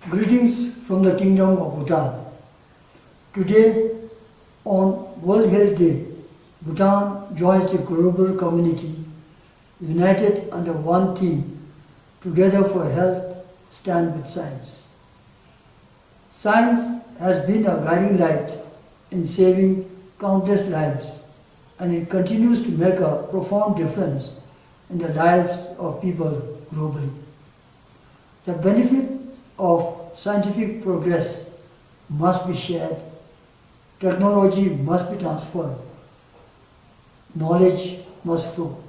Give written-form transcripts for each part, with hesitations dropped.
Greetings from the Kingdom of Bhutan. Today, on World Health Day, Bhutan joins the global community united under one theme, Together for Health, Stand with Science. Science has been a guiding light in saving countless lives, and it continues to make a profound difference in the lives of people globally. The benefits of scientific progress must be shared, technology must be transferred, knowledge must flow.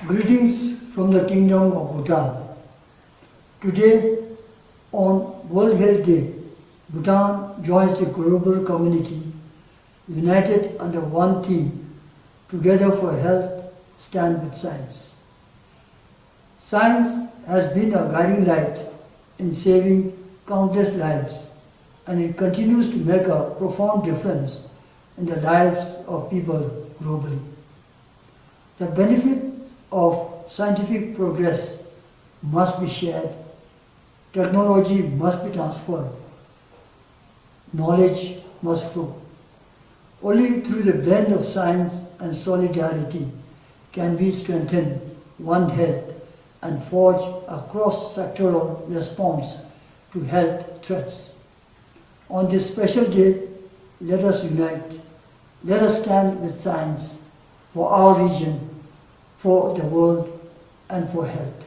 Greetings from the Kingdom of Bhutan. Today, on World Health Day, Bhutan joins the global community united under one theme, Together for Health, Stand with Science. Science has been a guiding light in saving countless lives, and it continues to make a profound difference in the lives of people globally. The benefits of scientific progress must be shared, technology must be transferred, knowledge must flow. Only through the blend of science and solidarity can we strengthen One Health and forge a cross-sectoral response to health threats. On this special day, let us unite. Let us stand with science for our region, for the world, and for health.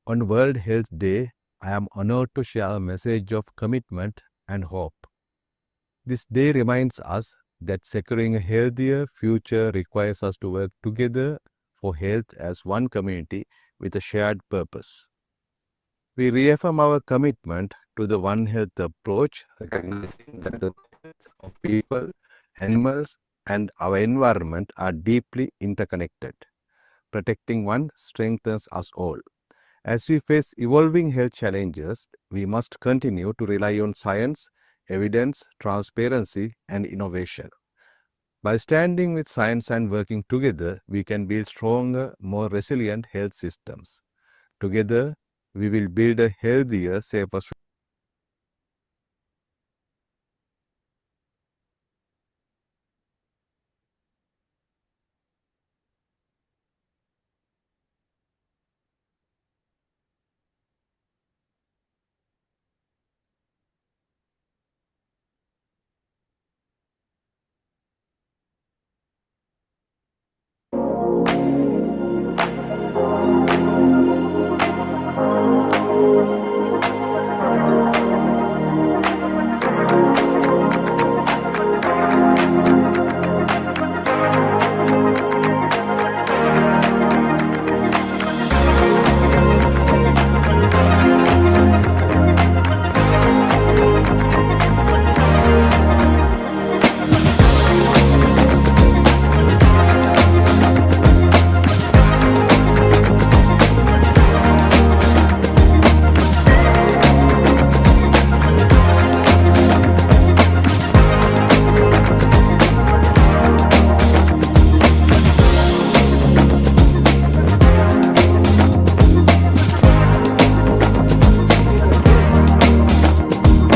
On World Health Day, I am honored to share a message of commitment and hope. This day reminds us that securing a healthier future requires us to work together for health as one community with a shared purpose. We reaffirm our commitment to the One Health approach, recognizing that the health of people, animals, and our environment are deeply interconnected. Protecting one strengthens us all. As we face evolving health challenges, we must continue to rely on science, evidence, transparency, and innovation. By standing with science and working together, we can build stronger, more resilient health systems. Together, we will build a healthier, safer society.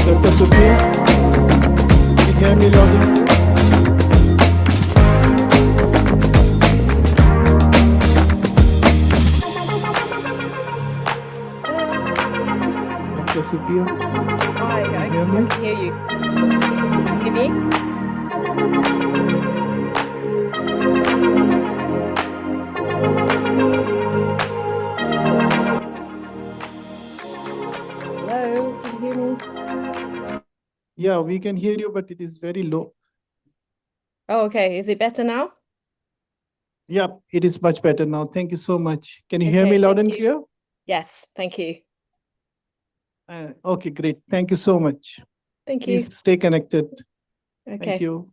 Dr. Supriya, can you hear me loud and clear? Dr. Supriya, Hi, I hear me? can hear you. Hear me? Hello, can you hear me? Yeah, we can hear you, but it is very low. Oh, okay. Is it better now? Yeah, it is much better now. Thank you so much. Can you hear Okay, me loud thank and you. clear? Yes, thank you. Okay, great. Thank you so much. Thank you. Please stay connected. Thank Okay. you.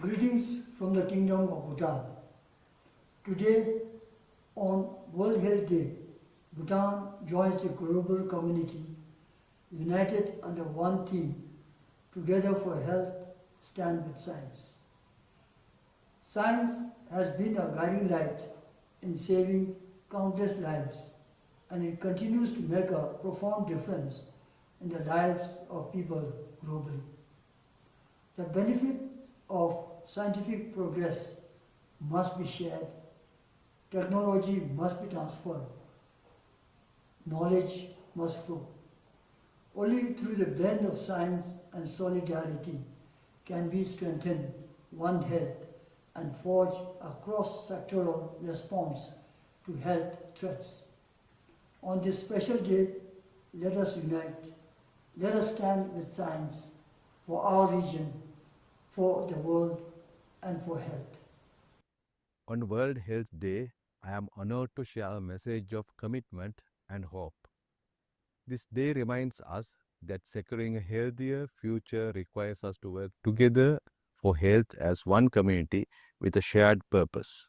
Greetings from the Kingdom of Bhutan. Today, on World Health Day, Bhutan joins the global community united under one theme, Together for Health, Stand with Science. Science has been a guiding light in saving countless lives, and it continues to make a profound difference in the lives of people globally. The benefits of scientific progress must be shared, technology must be transferred, knowledge must flow. Only through the blend of science and solidarity can we strengthen One Health and forge a cross-sectoral response to health threats. On this special day, let us unite. Let us stand with science for our region, for the world, and for health. On World Health Day, I am honored to share a message of commitment and hope. This day reminds us that securing a healthier future requires us to work together for health as one community with a shared purpose.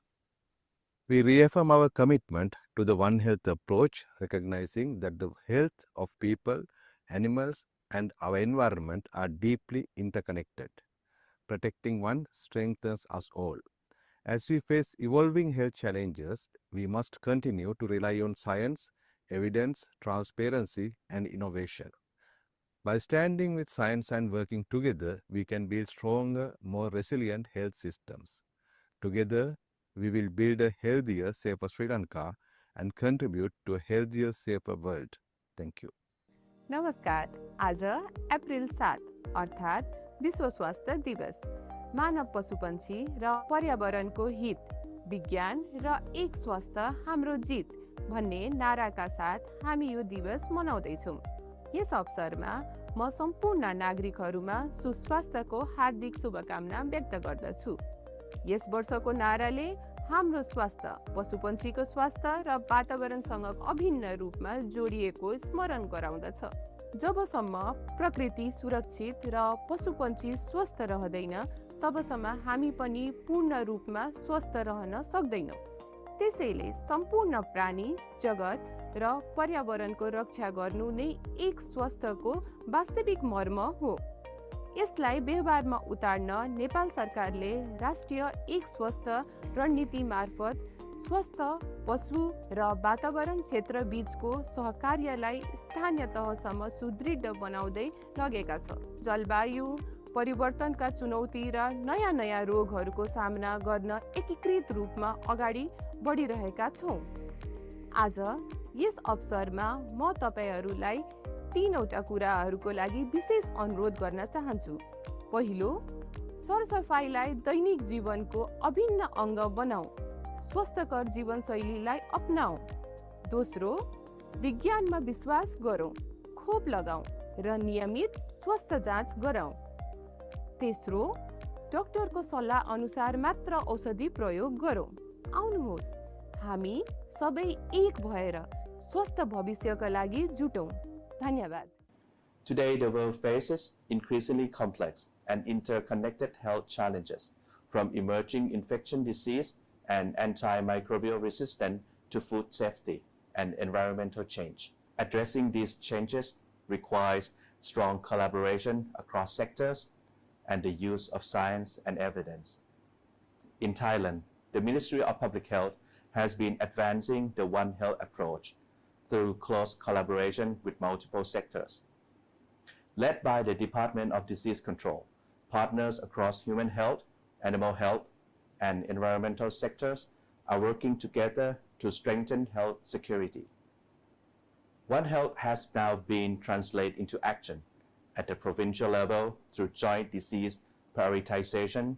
We reaffirm our commitment to the One Health approach, recognizing that the health of people, animals, and our environment are deeply interconnected. Protecting one strengthens us all. As we face evolving health challenges, we must continue to rely on science, evidence, transparency, and innovation. By standing with science and working together, we can build stronger, more resilient health systems. Together, we will build a healthier, safer Sri Lanka and contribute to a healthier, safer world. Thank you. नमस्कार. आज अप्रिल 7 अर्थात् विश्व स्वास्थ्य दिवस मानव पशुपन्छी र पर्यावरणको हित, विज्ञान र एक स्वास्थ्य हाम्रो जित भन्ने नाराका साथ हामी यो दिवस मनाउँदैछौँ। यस अवसरमा म सम्पूर्ण नागरिकहरूमा सुस्वास्थ्यको हार्दिक शुभकामना व्यक्त गर्दछु। यस वर्षको नाराले हाम्रो स्वास्थ्य, पशुपन्छीको स्वास्थ्य र वातावरणसँग अभिन्न रूपमा जोडिएको स्मरण गराउँदछ। जबसम्म प्रकृति सुरक्षित र पशुपन्छी स्वस्थ रहँदैन, तबसम्म हामी पनि पूर्ण रूपमा स्वस्थ रहन सक्दैनौँ। त्यसैले सम्पूर्ण प्राणी, जगत र पर्यावरणको रक्षा गर्नु नै एक स्वास्थ्यको वास्तविक मर्म हो। यसलाई व्यवहारमा उतार्न नेपाल सरकारले राष्ट्रिय एक स्वस्थ रणनीति मार्फत स्वस्थ पशु र वातावरण क्षेत्र बीचको सहकार्यलाई स्थानीय तहसम्म सुदृढ बनाउँदै लगेका छ। जलवायु परिवर्तनका चुनौती र नयाँ रोगहरूको सामना गर्न एकीकृत रूपमा अगाडि बढिरहेका छौँ। आज यस अवसरमा म तपाईहरूलाई तीनवटा कुराहरूको लागि विशेष अनुरोध गर्न चाहन्छु। पहिलो, सरसफाइलाई दैनिक जीवनको अभिन्न अङ्ग बनाऊ, स्वस्थकर जीवनशैलीलाई अपनाऊ। दोस्रो, विज्ञानमा विश्वास गरौँ, खोप लगाऊ र नियमित स्वास्थ्य जाँच गराऊ। तेस्रो, डाक्टरको सल्लाह अनुसार मात्र औषधि प्रयोग गरौँ। आउनुहोस्, हामी सबै एक भएर स्वस्थ भविष्यका लागि जुटौँ। धन्यवाद। Today, the world faces increasingly complex and interconnected health challenges, from emerging infection disease and antimicrobial resistance to food safety and environmental change. Addressing these changes requires strong collaboration across sectors and the use of science and evidence. In Thailand, the Ministry of Public Health has been advancing the One Health approach through close collaboration with multiple sectors. Led by the Department of Disease Control, partners across human health, animal health, and environmental sectors are working together to strengthen health security. One Health has now been translated into action at the provincial level through joint disease prioritization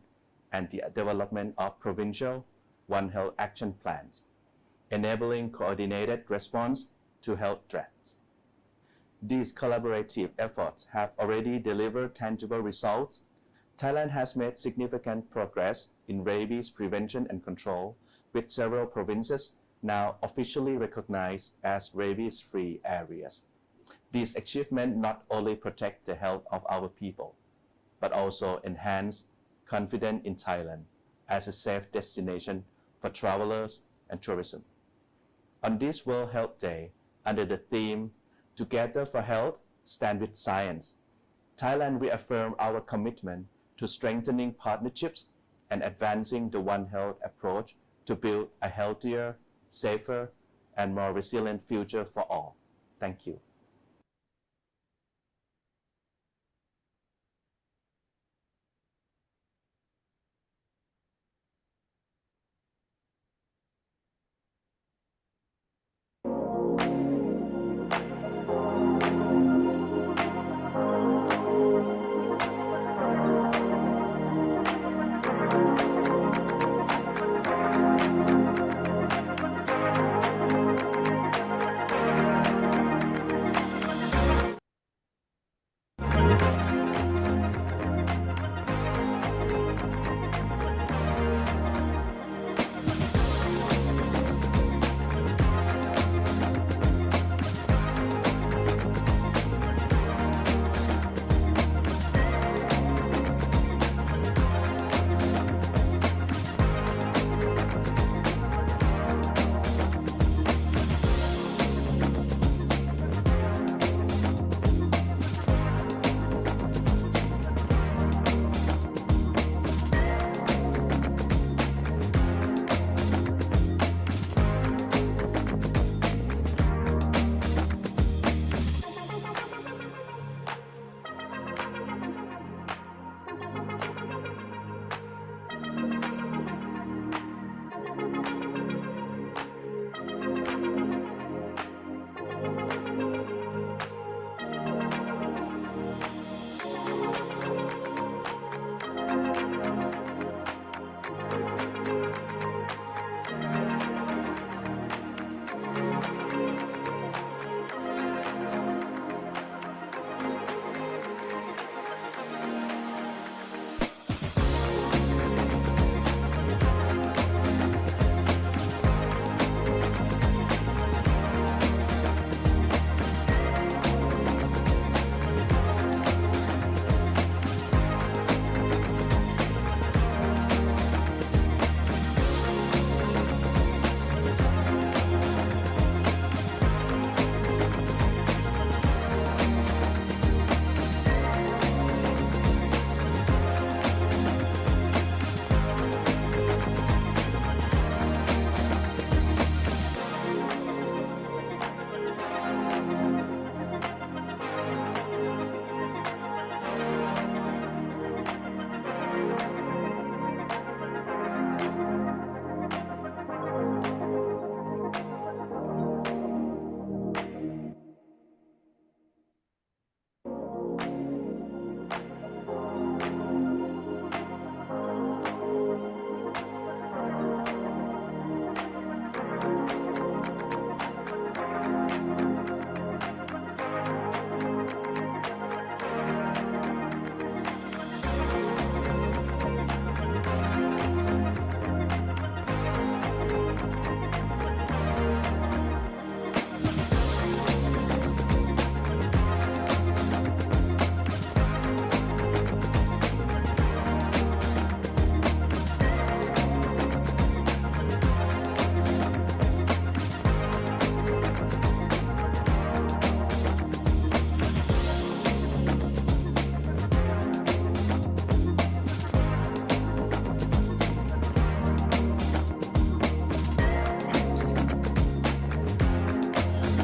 and the development of provincial One Health action plans, enabling coordinated response to health threats. These collaborative efforts have already delivered tangible results. Thailand has made significant progress in rabies prevention and control, with several provinces now officially recognized as rabies-free areas. These achievements not only protect the health of our people, but also enhance confident in Thailand as a safe destination for travelers and tourism. On this World Health Day, under the theme Together for Health, Stand with Science, Thailand reaffirmed our commitment to strengthening partnerships and advancing the One Health approach to build a healthier, safer, and more resilient future for all. Thank you.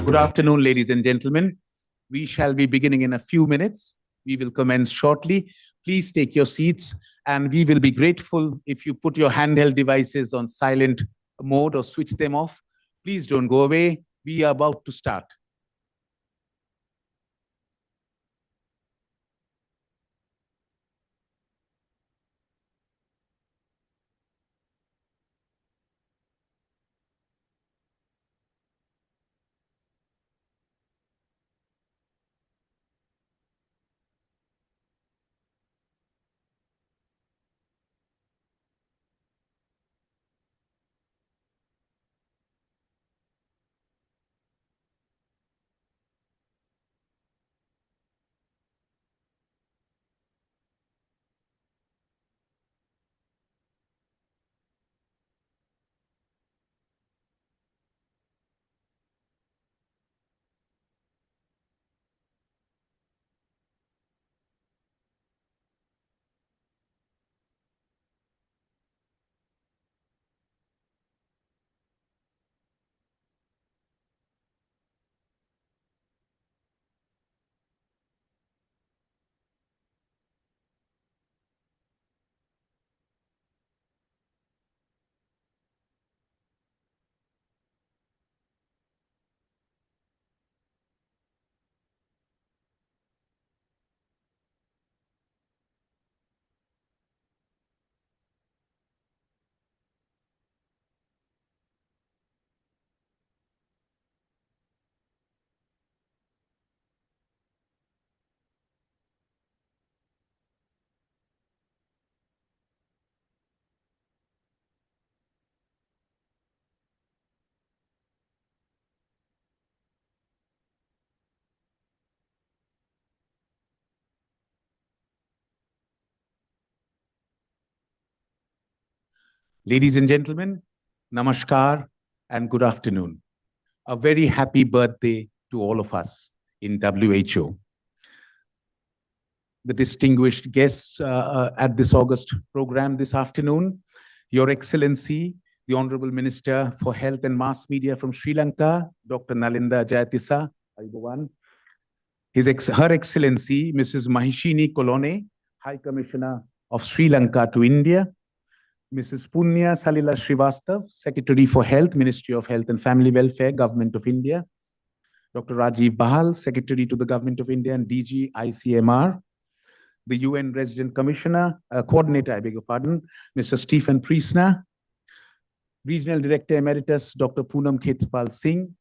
Good afternoon, ladies and gentlemen. We shall be beginning in a few minutes. We will commence shortly. Please take your seats, and we will be grateful if you put your handheld devices on silent mode or switch them off. Please don't go away. We are about to start. Ladies and gentlemen, namaskar and good afternoon. A very happy birthday to all of us in WHO. The distinguished guests at this August program this afternoon, Your Excellency, the Honorable Minister for Health and Mass Media from Sri Lanka, Dr. Nalinda Jayatissa, Her Excellency, Mrs. Mahishini Kolone, High Commissioner of Sri Lanka to India, Mrs. Punya Salila Srivastav, Secretary for Health, Ministry of Health and Family Welfare, Government of India, Dr. Rajiv Bahal, Secretary to the Government of India and DG ICMR, the UN Resident Commissioner, Coordinator, I beg your pardon, Mr. Stephen Priestner, Regional Director Emeritus, Dr. Poonam Khetpal Singh,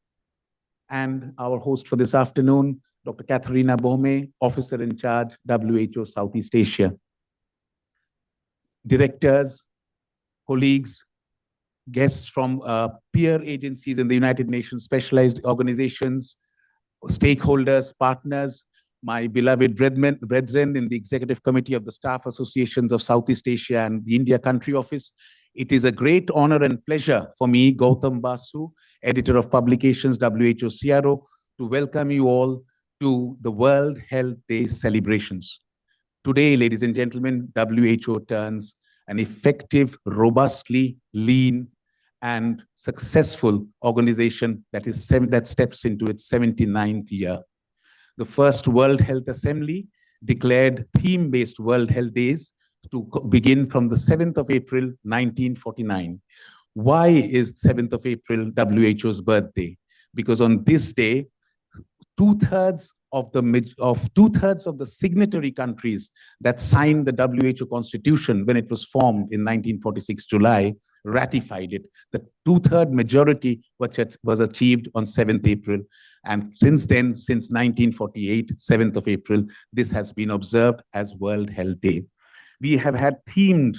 and our host for this afternoon, Dr. Katharina Bome, Officer in Charge, WHO Southeast Asia. Directors, colleagues, guests from peer agencies in the United Nations, specialized organizations, stakeholders, partners, my beloved brethren in the Executive Committee of the Staff Associations of Southeast Asia and the India Country Office. It is a great honor and pleasure for me, Gautam Basu, Editor of Publications, WHO CRO, to welcome you all to the World Health Day celebrations. Today, ladies and gentlemen, WHO turns an effective, robustly lean, and successful organization that steps into its 79th year. The first World Health Assembly declared theme-based World Health Days to begin from the 7th of April, 1949. Why is 7th of April WHO's birthday? Because on this day, two-thirds of the signatory countries that signed the WHO Constitution when it was formed in 1946 July ratified it. The two-third majority was achieved on 7th April. And since then, since 1948, 7th of April, this has been observed as World Health Day. We have had themed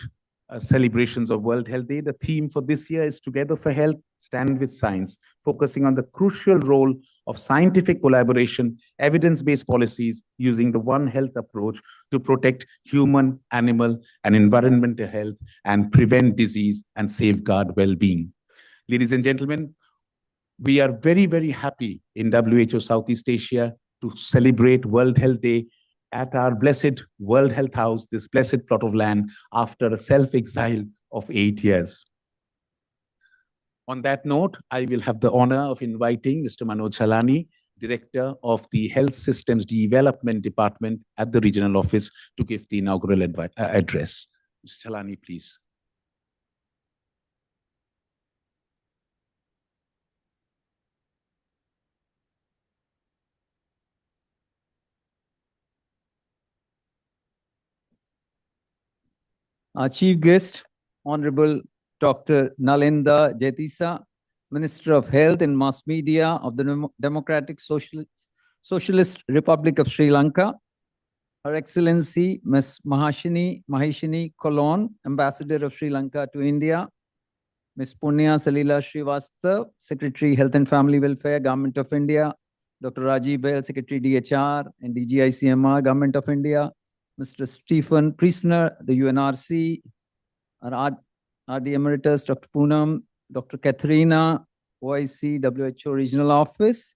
celebrations of World Health Day. The theme for this year is Together for Health, Stand with Science, focusing on the crucial role of scientific collaboration, evidence-based policies using the One Health approach to protect human, animal, and environmental health and prevent disease and safeguard well-being. Ladies and gentlemen, we are very, very happy in WHO Southeast Asia to celebrate World Health Day at our blessed World Health House, this blessed plot of land, after a self-exile of 8 years. On that note, I will have the honor of inviting Mr. Manoj Chalani, Director of the Health Systems Development Department at the Regional Office, to give the inaugural address. Mr. Chalani, please. Our chief guest, Honorable Dr. Nalinda Jayatissa, Minister of Health and Mass Media of the Democratic Socialist Republic of Sri Lanka, Her Excellency Ms. Mahishini Kolone, Ambassador of Sri Lanka to India, Ms. Punya Salila Srivastav, Secretary Health and Family Welfare, Government of India, Dr. Rajiv Bahal, Secretary DHR and DG ICMR, Government of India, Mr. Stephen Priestner, the UNRC, our RD Emeritus, Dr. Poonam, Dr. Katharina, OIC, WHO Regional Office,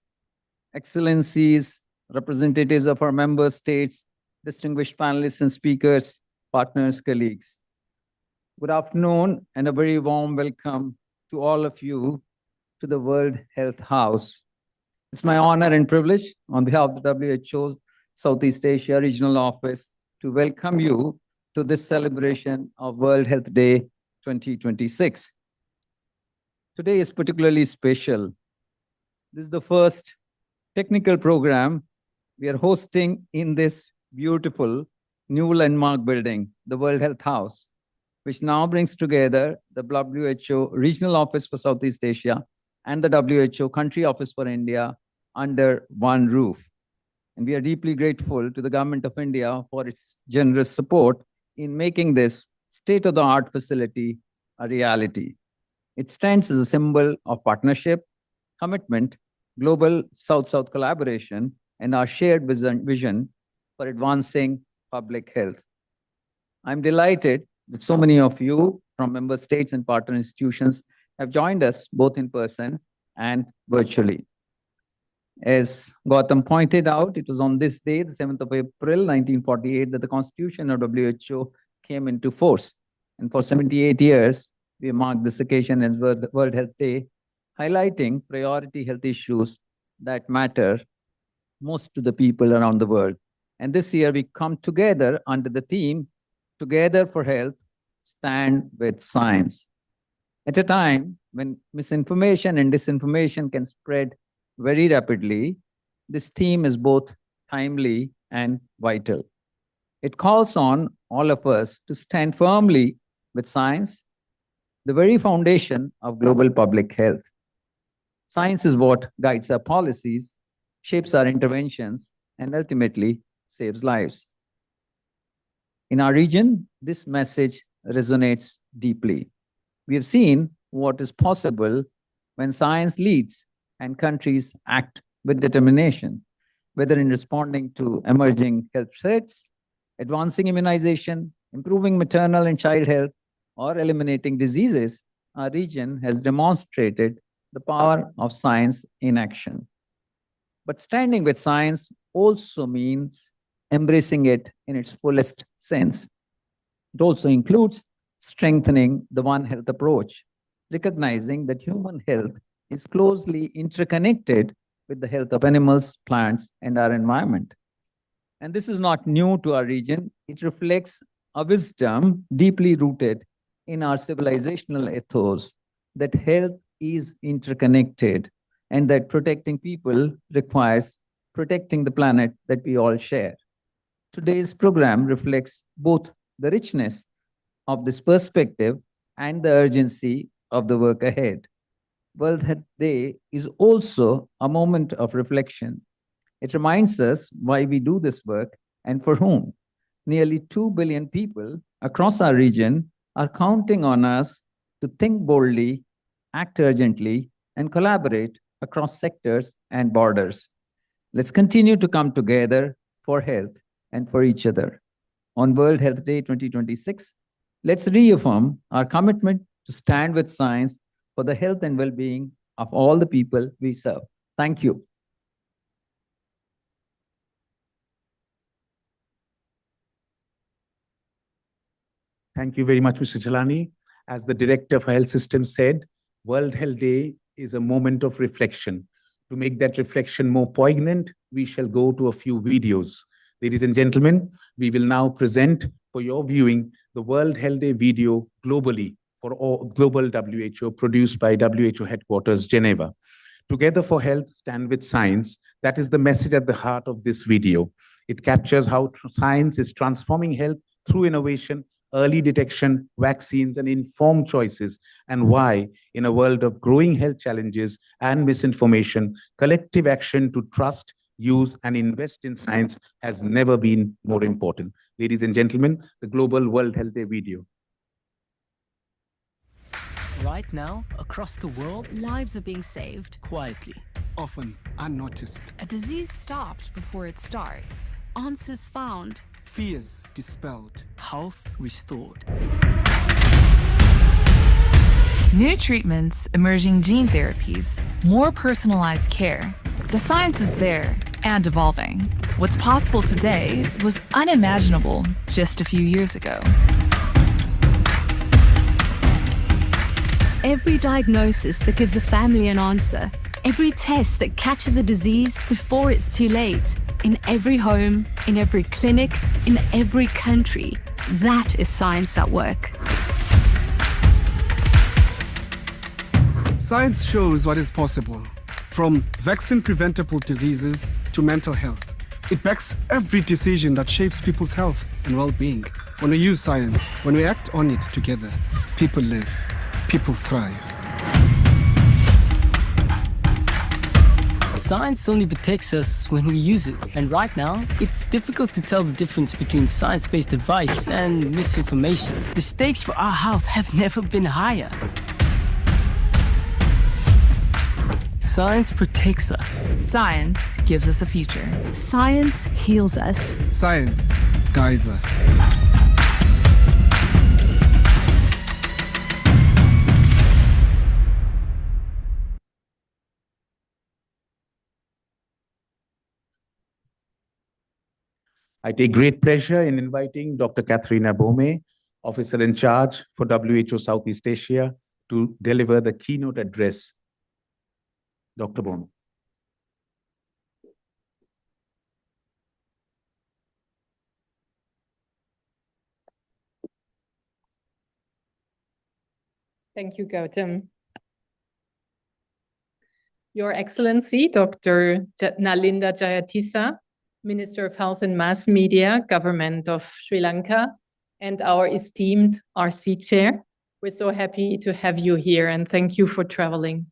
Excellencies, representatives of our member states, distinguished panelists and speakers, partners, colleagues. Good afternoon and a very warm welcome to all of you to the World Health House. It's my honor and privilege on behalf of the WHO Southeast Asia Regional Office to welcome you to this celebration of World Health Day 2026. Today is particularly special. This is the first technical program we are hosting in this beautiful new landmark building, the World Health House, which now brings together the WHO Regional Office for Southeast Asia and the WHO Country Office for India under one roof. And we are deeply grateful to the Government of India for its generous support in making this state-of-the-art facility a reality. It stands as a symbol of partnership, commitment, global South-South collaboration, and our shared vision for advancing public health. I'm delighted that so many of you from member states and partner institutions have joined us both in person and virtually. As Gautam pointed out, it was on this day, the 7th of April, 1948, that the Constitution of WHO came into force. And for 78 years, we marked this occasion as World Health Day, highlighting priority health issues that matter most to the people around the world. And this year, we come together under the theme, Together for Health, Stand with Science. At a time when misinformation and disinformation can spread very rapidly, this theme is both timely and vital. It calls on all of us to stand firmly with science, the very foundation of global public health. Science is what guides our policies, shapes our interventions, and ultimately saves lives. In our region, this message resonates deeply. We have seen what is possible when science leads and countries act with determination, whether in responding to emerging health threats, advancing immunization, improving maternal and child health, or eliminating diseases. Our region has demonstrated the power of science in action. But standing with science also means embracing it in its fullest sense. It also includes strengthening the One Health approach, recognizing that human health is closely interconnected with the health of animals, plants, and our environment. And this is not new to our region. It reflects a wisdom deeply rooted in our civilizational ethos that health is interconnected and that protecting people requires protecting the planet that we all share. Today's program reflects both the richness of this perspective and the urgency of the work ahead. World Health Day is also a moment of reflection. It reminds us why we do this work and for whom. Nearly 2 billion people across our region are counting on us to think boldly, act urgently, and collaborate across sectors and borders. Let's continue to come together for health and for each other. On World Health Day 2026, let's reaffirm our commitment to stand with science for the health and well-being of all the people we serve. Thank you. Thank you very much, Mr. Jalani. As the Director for Health Systems said, World Health Day is a moment of reflection. To make that reflection more poignant, we shall go to a few videos. Ladies and gentlemen, we will now present for your viewing the World Health Day video globally for all global WHO, produced by WHO headquarters, Geneva. Together for Health, Stand with Science. That is the message at the heart of this video. It captures how science is transforming health through innovation, early detection, vaccines, and informed choices, and why, in a world of growing health challenges and misinformation, collective action to trust, use, and invest in science has never been more important. Ladies and gentlemen, the Global World Health Day video. Right now, across the world, lives are being saved quietly, often unnoticed. A disease stopped before it starts. Answers found. Fears dispelled. Health restored. New treatments, emerging gene therapies, more personalized care. The science is there and evolving. What's possible today was unimaginable just a few years ago. Every diagnosis that gives a family an answer. Every test that catches a disease before it's too late. In every home, in every clinic, in every country. That is science at work. Science shows what is possible, from vaccine-preventable diseases to mental health. It backs every decision that shapes people's health and well-being. When we use science, when we act on it together, people live, people thrive. Science only protects us when we use it. And right now, it's difficult to tell the difference between science-based advice and misinformation. The stakes for our health have never been higher. Science protects us. Science gives us a future. Science heals us. Science guides us. I take great pleasure in inviting Dr. Katharina Bome, Officer in Charge for WHO Southeast Asia, to deliver the keynote address. Dr. Bome. Thank you, Gautam. Your Excellency, Dr. Nalinda Jayatissa, Minister of Health and Mass Media, Government of Sri Lanka, and our esteemed RC Chair, we're so happy to have you here and thank you for traveling.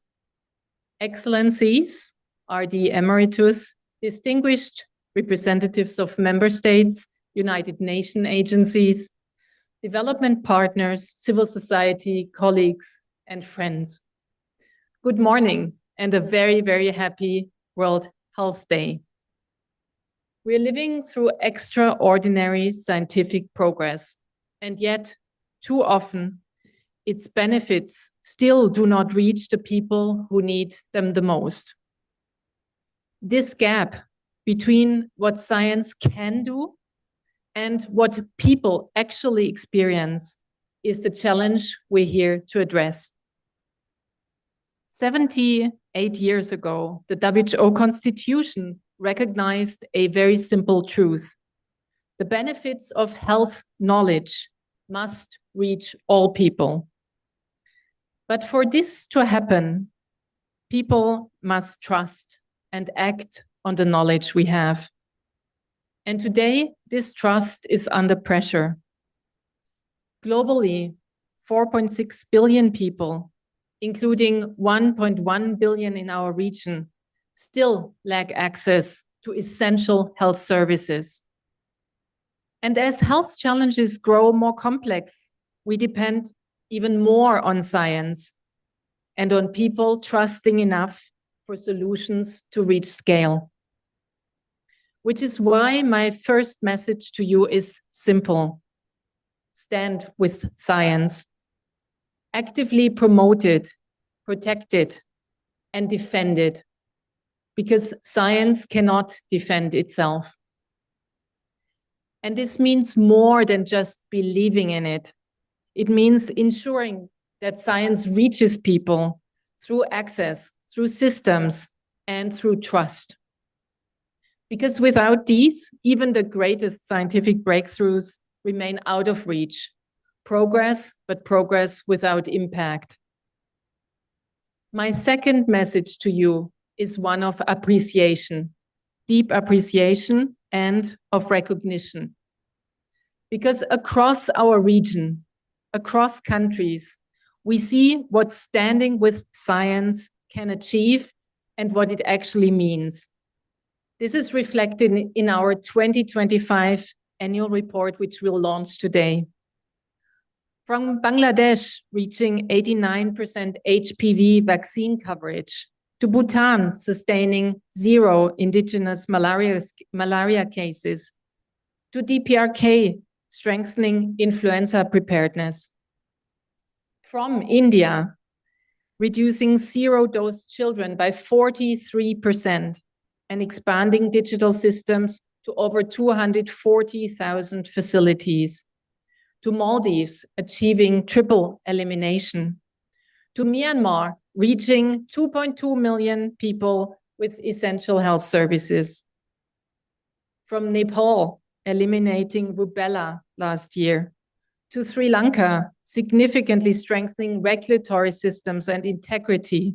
Excellencies, RD Emeritus, distinguished representatives of member states, United Nations agencies, development partners, civil society, colleagues, and friends. Good morning and a very, very happy World Health Day. We're living through extraordinary scientific progress, and yet too often its benefits still do not reach the people who need them the most. This gap between what science can do and what people actually experience is the challenge we're here to address. 78 years ago, the WHO Constitution recognized a very simple truth. The benefits of health knowledge must reach all people. But for this to happen, people must trust and act on the knowledge we have. And today, this trust is under pressure. Globally, 4.6 billion people, including 1.1 billion in our region, still lack access to essential health services. And as health challenges grow more complex, we depend even more on science and on people trusting enough for solutions to reach scale. Which is why my first message to you is simple. Stand with science. Actively promote it, protect it, and defend it, because science cannot defend itself. And this means more than just believing in it. It means ensuring that science reaches people through access, through systems, and through trust. Because without these, even the greatest scientific breakthroughs remain out of reach. Progress, but progress without impact. My second message to you is one of appreciation, deep appreciation and of recognition. Because across our region, across countries, we see what standing with science can achieve and what it actually means. This is reflected in our 2025 annual report, which we'll launch today. From Bangladesh reaching 89% HPV vaccine coverage, to Bhutan sustaining 0 indigenous malaria cases, to DPRK strengthening influenza preparedness. From India, reducing zero-dose children by 43% and expanding digital systems to over 240,000 facilities. To Maldives, achieving triple elimination. To Myanmar, reaching 2.2 million people with essential health services. From Nepal, eliminating rubella last year. To Sri Lanka, significantly strengthening regulatory systems and integrity.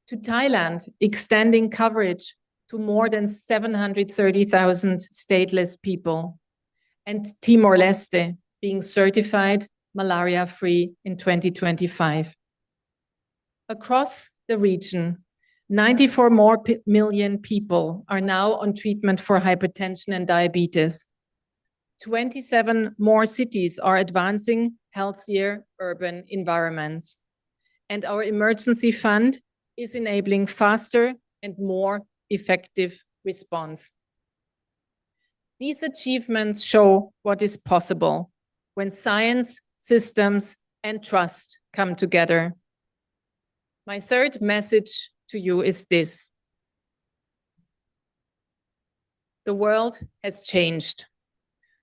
To Thailand, extending coverage to more than 730,000 stateless people. And Timor-Leste, being certified malaria-free in 2025. Across the region, 94 million people are now on treatment for hypertension and diabetes. 27 more cities are advancing healthier urban environments. And our emergency fund is enabling faster and more effective response. These achievements show what is possible when science, systems, and trust come together. My third message to you is this. The world has changed.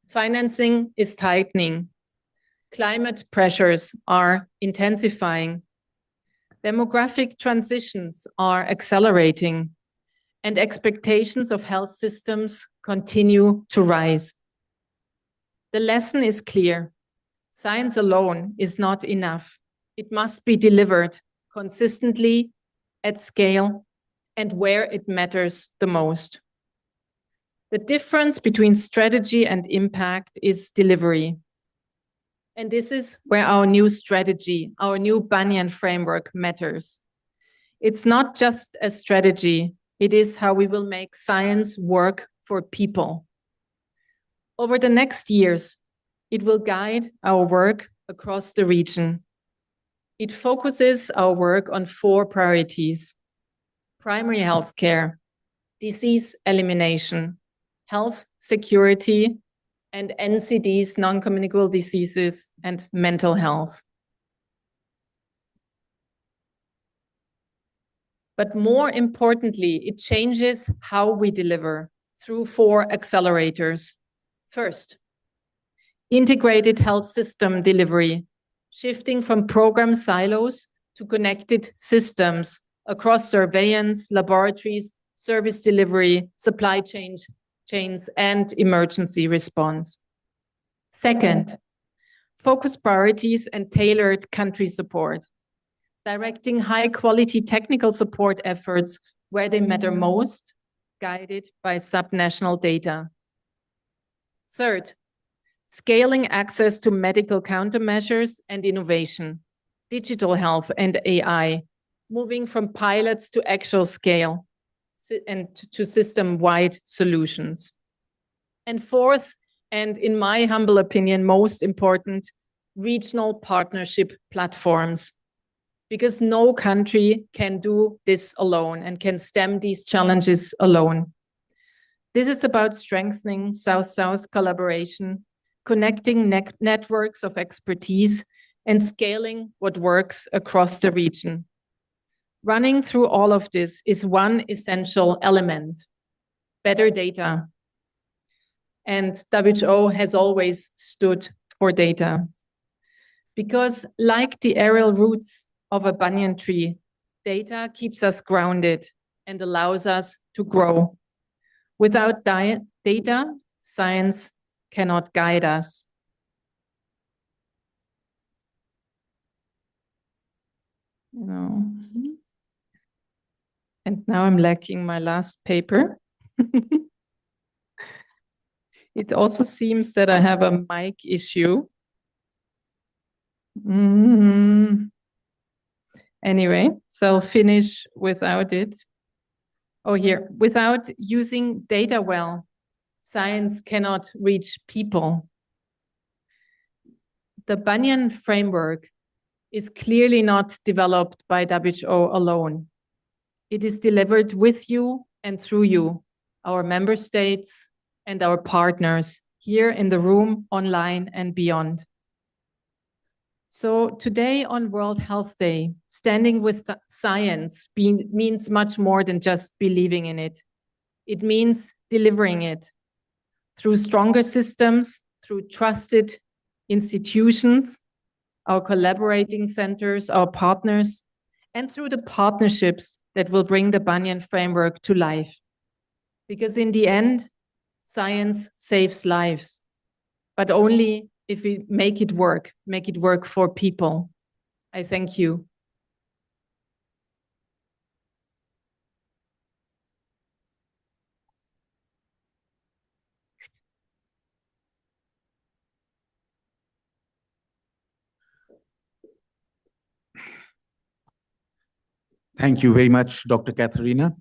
Financing is tightening. Climate pressures are intensifying. Demographic transitions are accelerating, and expectations of health systems continue to rise. The lesson is clear. Science alone is not enough. It must be delivered consistently, at scale, and where it matters the most. The difference between strategy and impact is delivery. And this is where our new strategy, our new Banyan framework matters. It's not just a strategy, it is how we will make science work for people. Over the next years, it will guide our work across the region. It focuses our work on 4 priorities: primary health care, disease elimination, health security, and NCDs, non-communicable diseases, and mental health. But more importantly, it changes how we deliver through 4 accelerators. First, integrated health system delivery, shifting from program silos to connected systems across surveillance, laboratories, service delivery, supply chains, and emergency response. Second, focused priorities and tailored country support, directing high-quality technical support efforts where they matter most, guided by subnational data. Third, scaling access to medical countermeasures and innovation, digital health and AI, moving from pilots to actual scale and to system-wide solutions. And fourth, and in my humble opinion, most important, regional partnership platforms. Because no country can do this alone and can stem these challenges alone. This is about strengthening South-South collaboration, connecting networks of expertise, and scaling what works across the region. Running through all of this is one essential element: better data. And WHO has always stood for data. Because like the aerial roots of a banyan tree, data keeps us grounded and allows us to grow. Without data, science cannot guide us. And now I'm lacking my last paper. It also seems that I have a mic issue. Anyway, so I'll finish without it. Oh, here. Without using data well, science cannot reach people. The Banyan framework is clearly not developed by WHO alone. It is delivered with you and through you, our member states and our partners here in the room, online and beyond. So today on World Health Day, standing with science means much more than just believing in it. It means delivering it through stronger systems, through trusted institutions, our collaborating centers, our partners, and through the partnerships that will bring the Banyan framework to life. Because in the end, science saves lives, but only if we make it work for people. I thank you. Thank you very much, Dr. Katharina.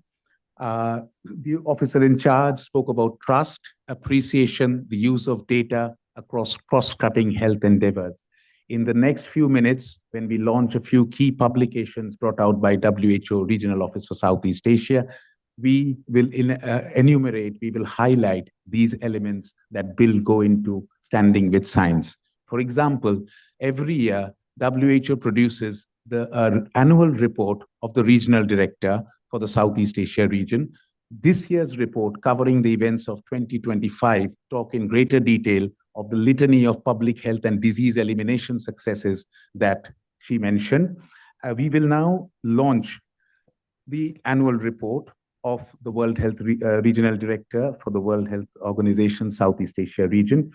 The officer in charge spoke about trust, appreciation, the use of data across cross-cutting health endeavors. In the next few minutes, when we launch a few key publications brought out by WHO Regional Office for Southeast Asia, we will enumerate, we will highlight these elements that will go into standing with science. For example, every year, WHO produces the annual report of the regional director for the Southeast Asia region, This year's report covering the events of 2025 talk in greater detail of the litany of public health and disease elimination successes that she mentioned. We will now launch the annual report of the World Health Regional Director for the World Health Organization Southeast Asia region.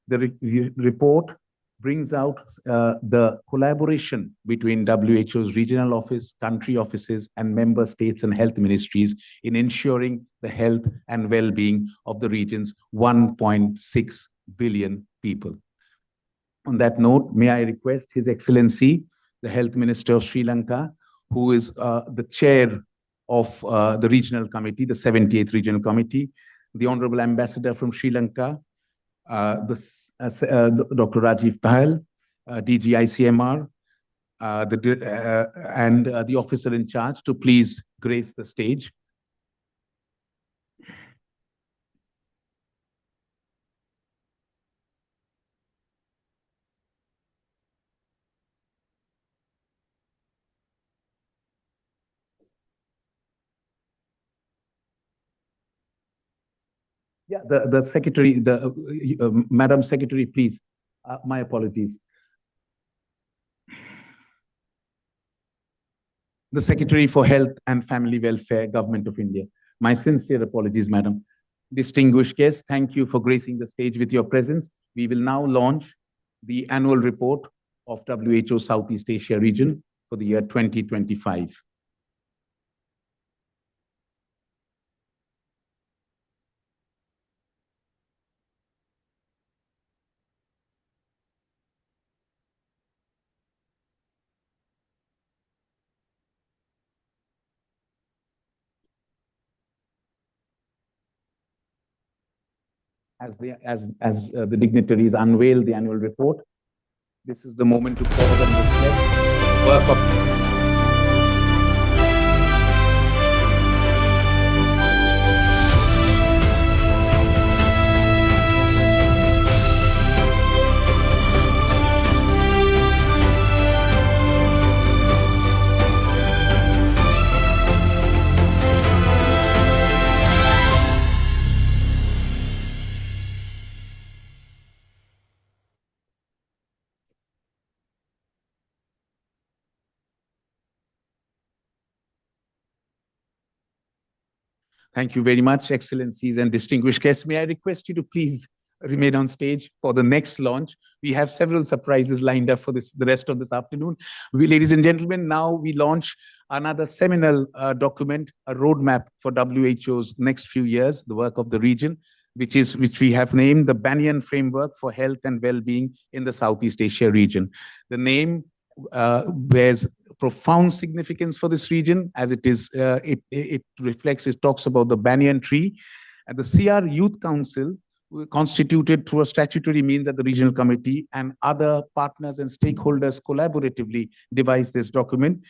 The report brings out the collaboration between WHO's regional office, country offices, and member states and health ministries in ensuring the health and well-being of the region's 1.6 billion people. On that note, may I request His Excellency, the Health Minister of Sri Lanka, who is the chair of the regional committee, the 78th Regional Committee, the Honorable Ambassador from Sri Lanka, Dr. Rajiv Pahal, DG ICMR, and the officer in charge to please grace the stage. Yeah, the secretary, Madam Secretary, please. My apologies. The Secretary for Health and Family Welfare, Government of India. My sincere apologies, Madam. Distinguished guests, thank you for gracing the stage with your presence. We will now launch the annual report of WHO Southeast Asia region for the year 2025. As the dignitaries unveil the annual report, this is the moment to pause and reflect the work of Thank you very much, Excellencies and distinguished guests. May I request you to please remain on stage for the next launch. We have several surprises lined up for the rest of this afternoon. Ladies and gentlemen, now we launch another seminal document, a roadmap for WHO's next few years, the work of the region, which we have named the Banyan Framework for Health and Well-being in the Southeast Asia region. The name bears profound significance for this region, as it reflects, it talks about the banyan tree. And the CR Youth Council, constituted through a statutory means at the regional committee, and other partners and stakeholders collaboratively devised this document.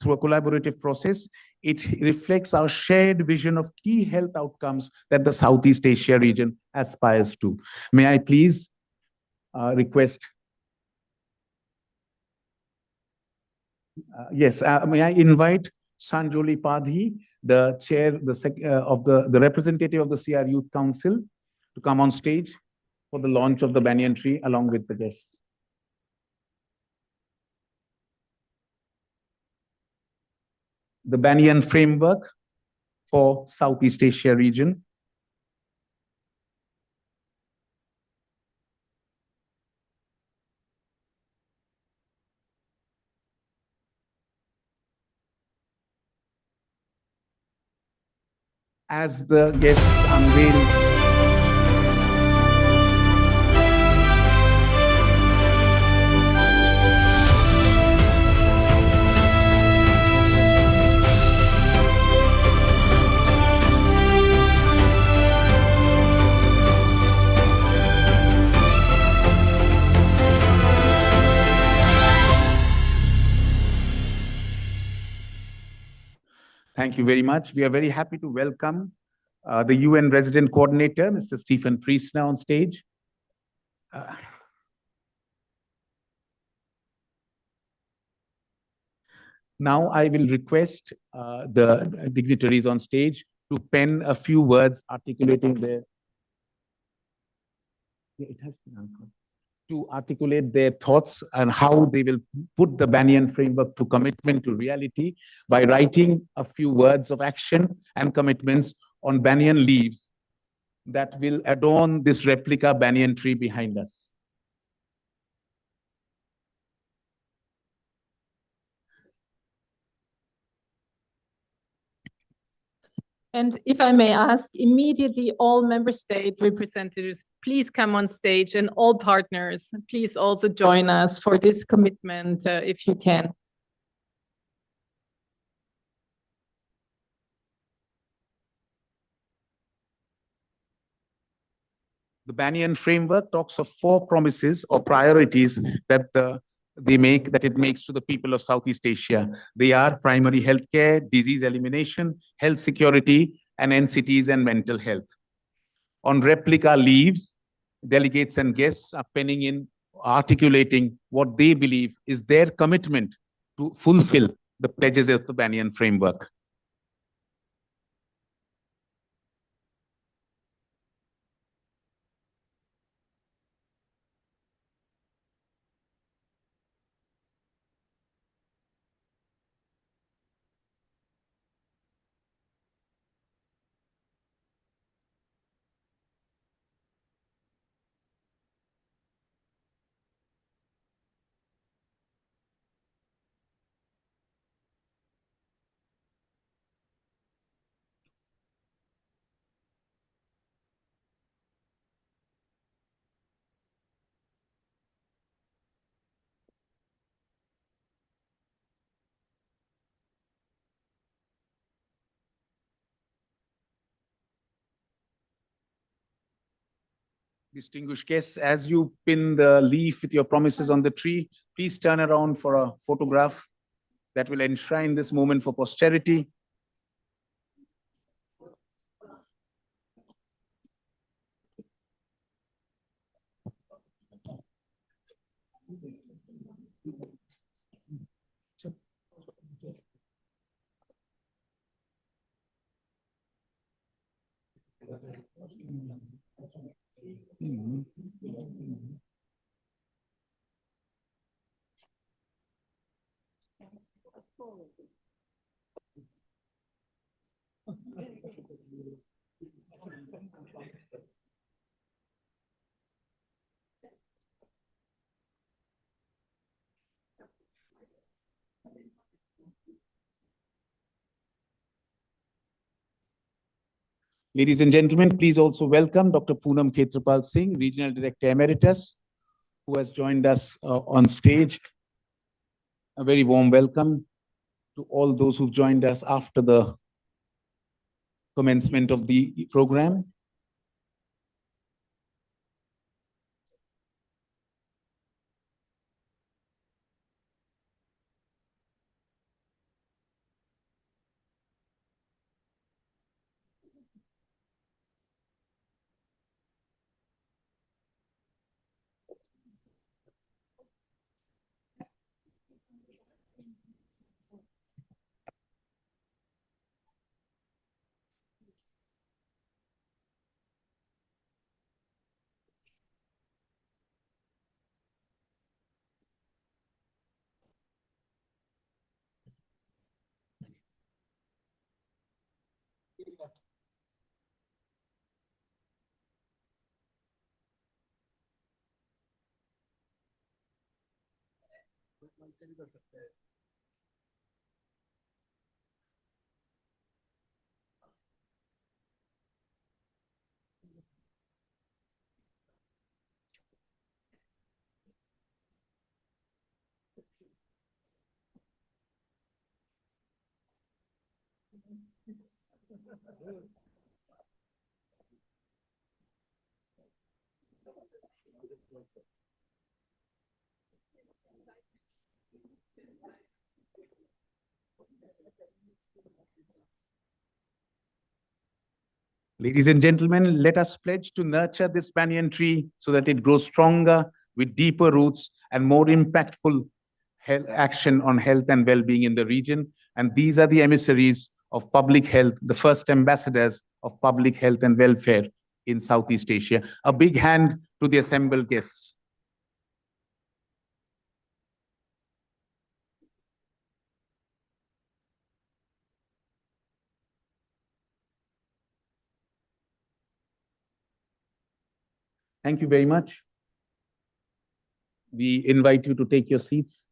Through a collaborative process, it reflects our shared vision of key health outcomes that the Southeast Asia region aspires to. May I please request may I invite Sanjoli Padhi, the chair, the representative of the CR Youth Council, to come on stage for the launch of the banyan tree along with the guests. The Banyan Framework for Southeast Asia region. As the guests unveil Thank you very much. We are very happy to welcome the UN Resident Coordinator, Mr. Stephen Priestner, on stage. Now I will request the dignitaries on stage to pen a few words articulating their to articulate their thoughts and how they will put the Banyan framework to commitment to reality by writing a few words of action and commitments on banyan leaves that will adorn this replica banyan tree behind us. And if I may ask, immediately all member state representatives, please come on stage, and all partners, please also join us for this commitment if you can. The Banyan framework talks of 4 promises or priorities that it makes to the people of Southeast Asia. They are primary healthcare, disease elimination, health security, and NCTs and mental health. On replica leaves, delegates and guests are penning in, articulating what they believe is their commitment to fulfill the pledges of the Banyan framework. Distinguished guests, as you pin the leaf with your promises on the tree, please turn around for a photograph that will enshrine this moment for posterity. Ladies and gentlemen, please also welcome Dr. Poonam Khetrapal Singh, Regional Director Emeritus, who has joined us on stage. A very warm welcome to all those who've joined us after the commencement of the program. Ladies and gentlemen, let us pledge to nurture this banyan tree so that it grows stronger with deeper roots and more impactful action on health and well-being in the region. And these are the emissaries of public health, the first ambassadors of public health and welfare in Southeast Asia. A big hand to the assembled guests. Thank you very much. We invite you to take your seats.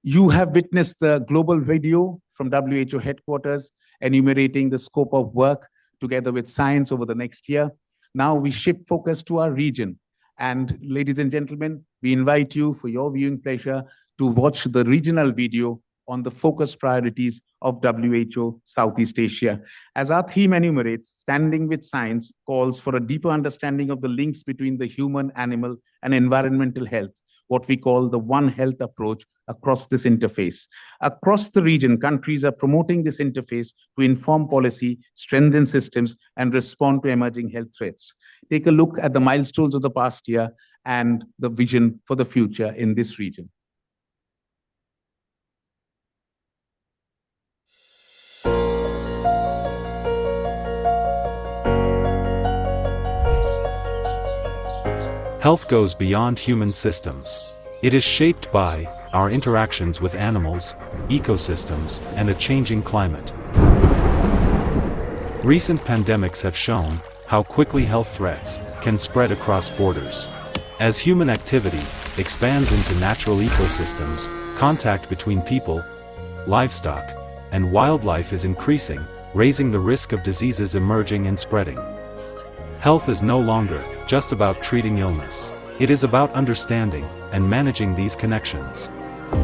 You have witnessed the global video from WHO headquarters enumerating the scope of work together with science over the next year. Now we shift focus to our region. And ladies and gentlemen, we invite you for your viewing pleasure to watch the regional video on the focus priorities of WHO Southeast Asia. As our theme enumerates, Standing with Science calls for a deeper understanding of the links between the human, animal, and environmental health, what we call the One Health approach across this interface. Across the region, countries are promoting this interface to inform policy, strengthen systems, and respond to emerging health threats. Take a look at the milestones of the past year and the vision for the future in this region. Health goes beyond human systems. It is shaped by our interactions with animals, ecosystems, and a changing climate. Recent pandemics have shown how quickly health threats can spread across borders. As human activity expands into natural ecosystems, contact between people, livestock, and wildlife is increasing, raising the risk of diseases emerging and spreading. Health is no longer just about treating illness. It is about understanding and managing these connections.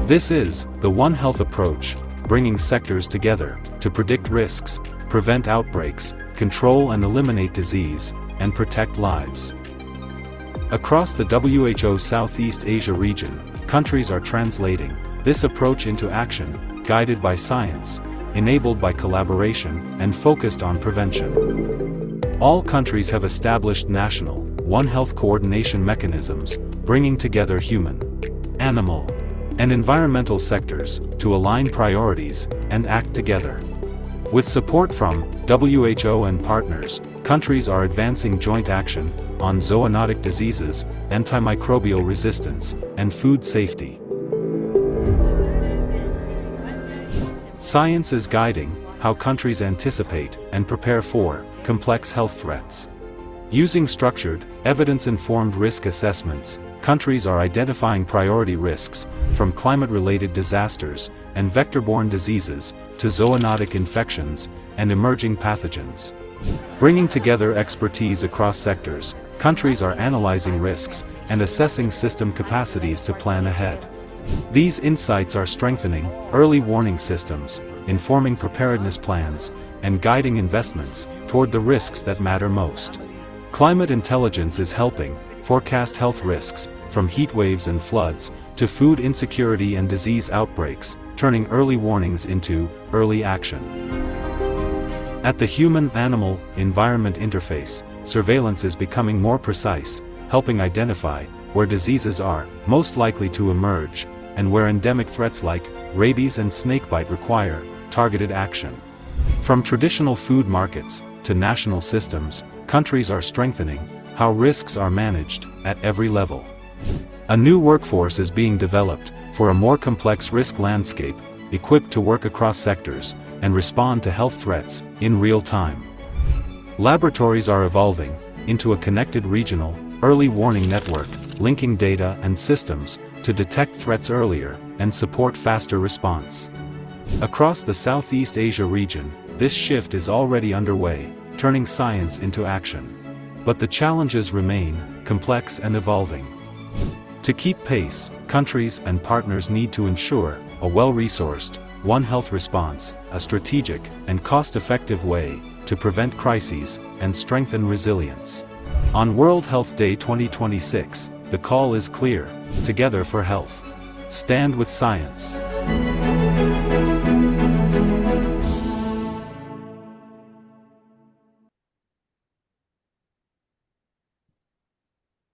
This is the One Health approach, bringing sectors together to predict risks, prevent outbreaks, control and eliminate disease, and protect lives. Across the WHO Southeast Asia region, countries are translating this approach into action, guided by science, enabled by collaboration, and focused on prevention. All countries have established national One Health coordination mechanisms, bringing together human, animal, and environmental sectors to align priorities and act together. With support from WHO and partners, countries are advancing joint action on zoonotic diseases, antimicrobial resistance, and food safety. Science is guiding how countries anticipate and prepare for complex health threats. Using structured, evidence-informed risk assessments, countries are identifying priority risks, from climate-related disasters and vector-borne diseases to zoonotic infections and emerging pathogens. Bringing together expertise across sectors, countries are analyzing risks and assessing system capacities to plan ahead. These insights are strengthening early warning systems, informing preparedness plans, and guiding investments toward the risks that matter most. Climate intelligence is helping forecast health risks, from heat waves and floods to food insecurity and disease outbreaks, turning early warnings into early action. At the human-animal-environment interface, surveillance is becoming more precise, helping identify where diseases are most likely to emerge, and where endemic threats like rabies and snakebite require targeted action. From traditional food markets to national systems, countries are strengthening how risks are managed at every level. A new workforce is being developed for a more complex risk landscape, equipped to work across sectors and respond to health threats in real time. Laboratories are evolving into a connected regional, early warning network, linking data and systems to detect threats earlier and support faster response. Across the Southeast Asia region, this shift is already underway, turning science into action. But the challenges remain complex and evolving. To keep pace, countries and partners need to ensure a well-resourced, One Health response, a strategic and cost-effective way to prevent crises and strengthen resilience. On World Health Day 2026, the call is clear: together for health. Stand with science.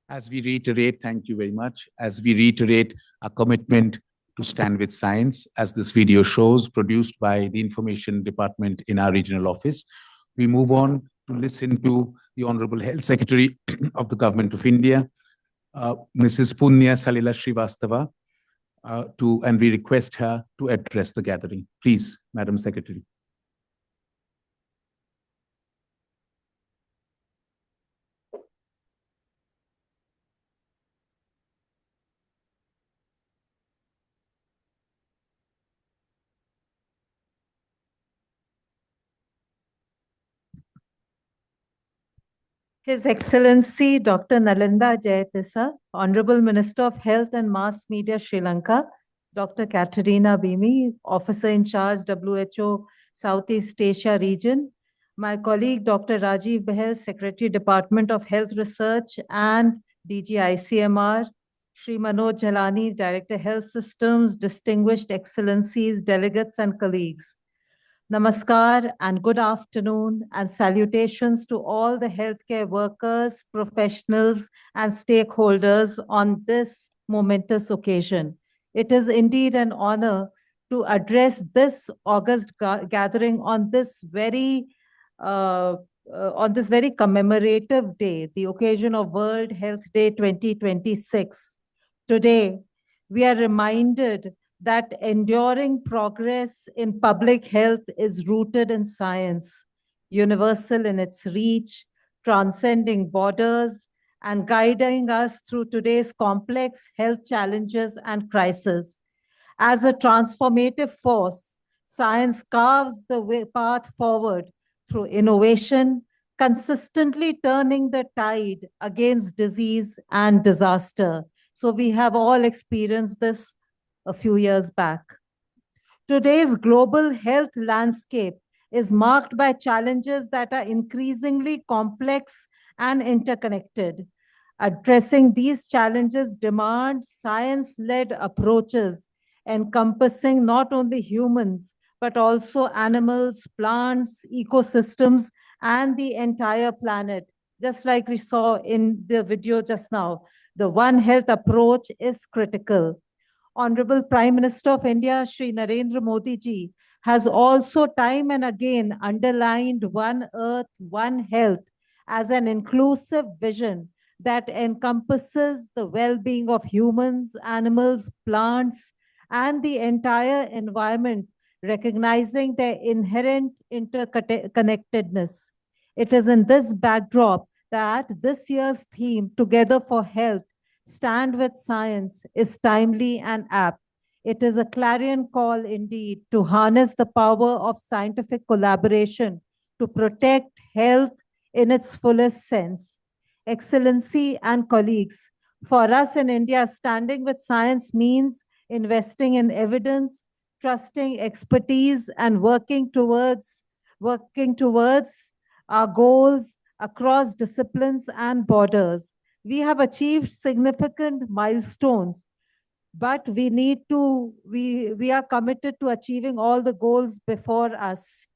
As we reiterate, thank you very much. As we reiterate our commitment to stand with science, as this video shows, produced by the Information Department in our regional office, we move on to listen to the Honorable Health Secretary of the Government of India, Mrs. Punya Salila Srivastava, and we request her to address the gathering. Please, Madam Secretary. His Excellency Dr. Nalinda Jayatissa, Honorable Minister of Health and Mass Media, Sri Lanka, Dr. Katerina Bimi, Officer in Charge, WHO Southeast Asia Region, my colleague Dr. Rajiv Behel, Secretary, Department of Health Research and DG ICMR, Shri Manoj Jalani, Director Health Systems, distinguished excellencies, delegates and colleagues. Namaskar and good afternoon and salutations to all the healthcare workers, professionals and stakeholders on this momentous occasion. It is indeed an honor to address this August gathering on this very commemorative day, the occasion of World Health Day 2026. Today, we are reminded that enduring progress in public health is rooted in science, universal in its reach, transcending borders, and guiding us through today's complex health challenges and crises. As a transformative force, science carves the path forward through innovation, consistently turning the tide against disease and disaster. So we have all experienced this a few years back. Today's global health landscape is marked by challenges that are increasingly complex and interconnected. Addressing these challenges demands science-led approaches encompassing not only humans, but also animals, plants, ecosystems, and the entire planet. Just like we saw in the video just now, the One Health approach is critical. Honorable Prime Minister of India, Shri Narendra Modi ji, has also time and again underlined One Earth, One Health as an inclusive vision that encompasses the well-being of humans, animals, plants, and the entire environment, recognizing their inherent interconnectedness. It is in this backdrop that this year's theme, Together for Health, Stand with Science, is timely and apt. It is a clarion call indeed to harness the power of scientific collaboration to protect health in its fullest sense. Excellency and colleagues, for us in India, standing with science means investing in evidence, trusting expertise, and working towards our goals across disciplines and borders. We have achieved significant milestones, but we are committed to achieving all the goals before us.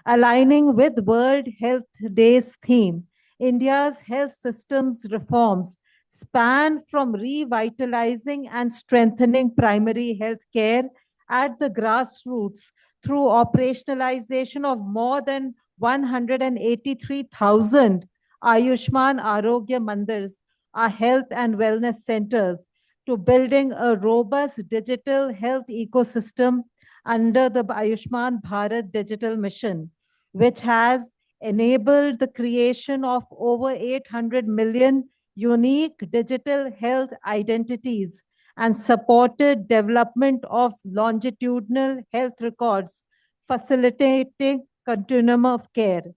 Aligning with World Health Day's theme, India's health systems reforms span from revitalizing and strengthening primary health care at the grassroots through operationalization of more than 183,000 Ayushman Arogya Mandirs, our health and wellness centers, to building a robust digital health ecosystem under the Ayushman Bharat Digital Mission, which has enabled the creation of over 800 million unique digital health identities and supported development of longitudinal health records, facilitating continuum of care.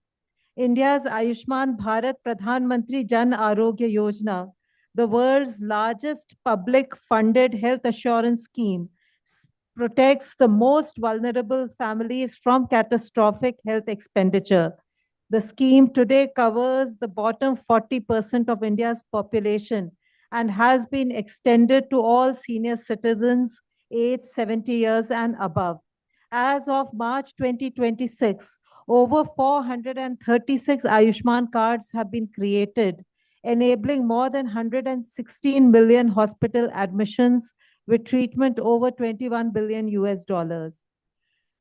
India's Ayushman Bharat Pradhan Mantri Jan Arogya Yojana, the world's largest public funded health assurance scheme, protects the most vulnerable families from catastrophic health expenditure. The scheme today covers the bottom 40% of India's population and has been extended to all senior citizens aged 70 years and above. As of March 2026, over 436 Ayushman cards have been created, enabling more than 116 million hospital admissions with treatment over 21 billion US dollars.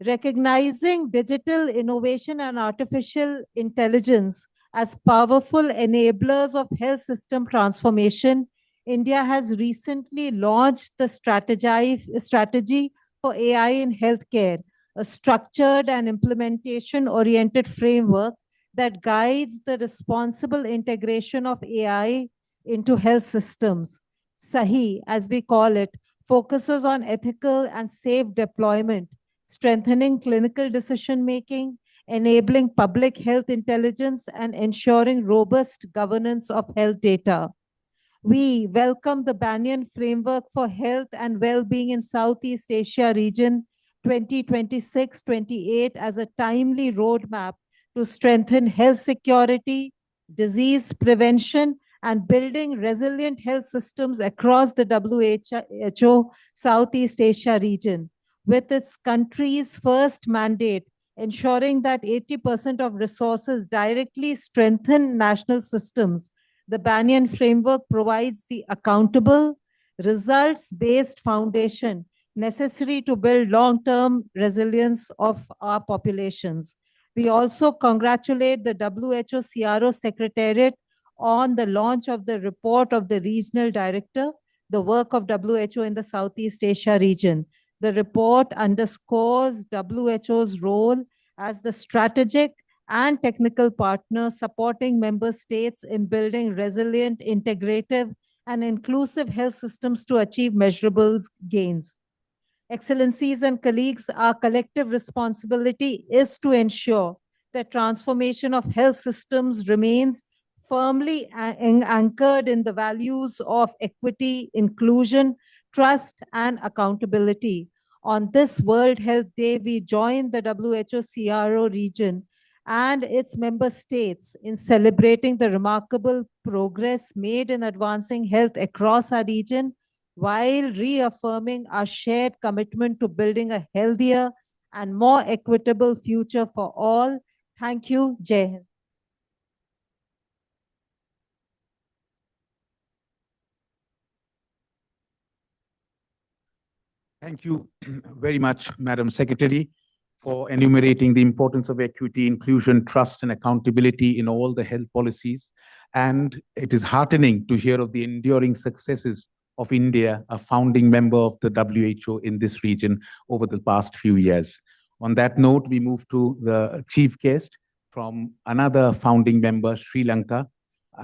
Recognizing digital innovation and artificial intelligence as powerful enablers of health system transformation, India has recently launched the strategy for AI in healthcare, a structured and implementation-oriented framework that guides the responsible integration of AI into health systems. SAHI, as we call it, focuses on ethical and safe deployment, strengthening clinical decision-making, enabling public health intelligence, and ensuring robust governance of health data. We welcome the Banyan Framework for Health and Well-being in Southeast Asia region 2026-28 as a timely roadmap to strengthen health security, disease prevention, and building resilient health systems across the WHO Southeast Asia region. With its country's first mandate, ensuring that 80% of resources directly strengthen national systems, the Banyan Framework provides the accountable, results-based foundation necessary to build long-term resilience of our populations. We also congratulate the WHO CRO Secretariat on the launch of the report of the regional director, the work of WHO in the Southeast Asia region. The report underscores WHO's role as the strategic and technical partner supporting member states in building resilient, integrative, and inclusive health systems to achieve measurable gains. Excellencies and colleagues, our collective responsibility is to ensure that transformation of health systems remains firmly anchored in the values of equity, inclusion, trust, and accountability. On this World Health Day, we join the WHO CRO region and its member states in celebrating the remarkable progress made in advancing health across our region, while reaffirming our shared commitment to building a healthier and more equitable future for all. Thank you. Jai Hind. Thank you very much, Madam Secretary, for enumerating the importance of equity, inclusion, trust, and accountability in all the health policies. And it is heartening to hear of the enduring successes of India, a founding member of the WHO in this region over the past few years. On that note, we move to the chief guest from another founding member, Sri Lanka.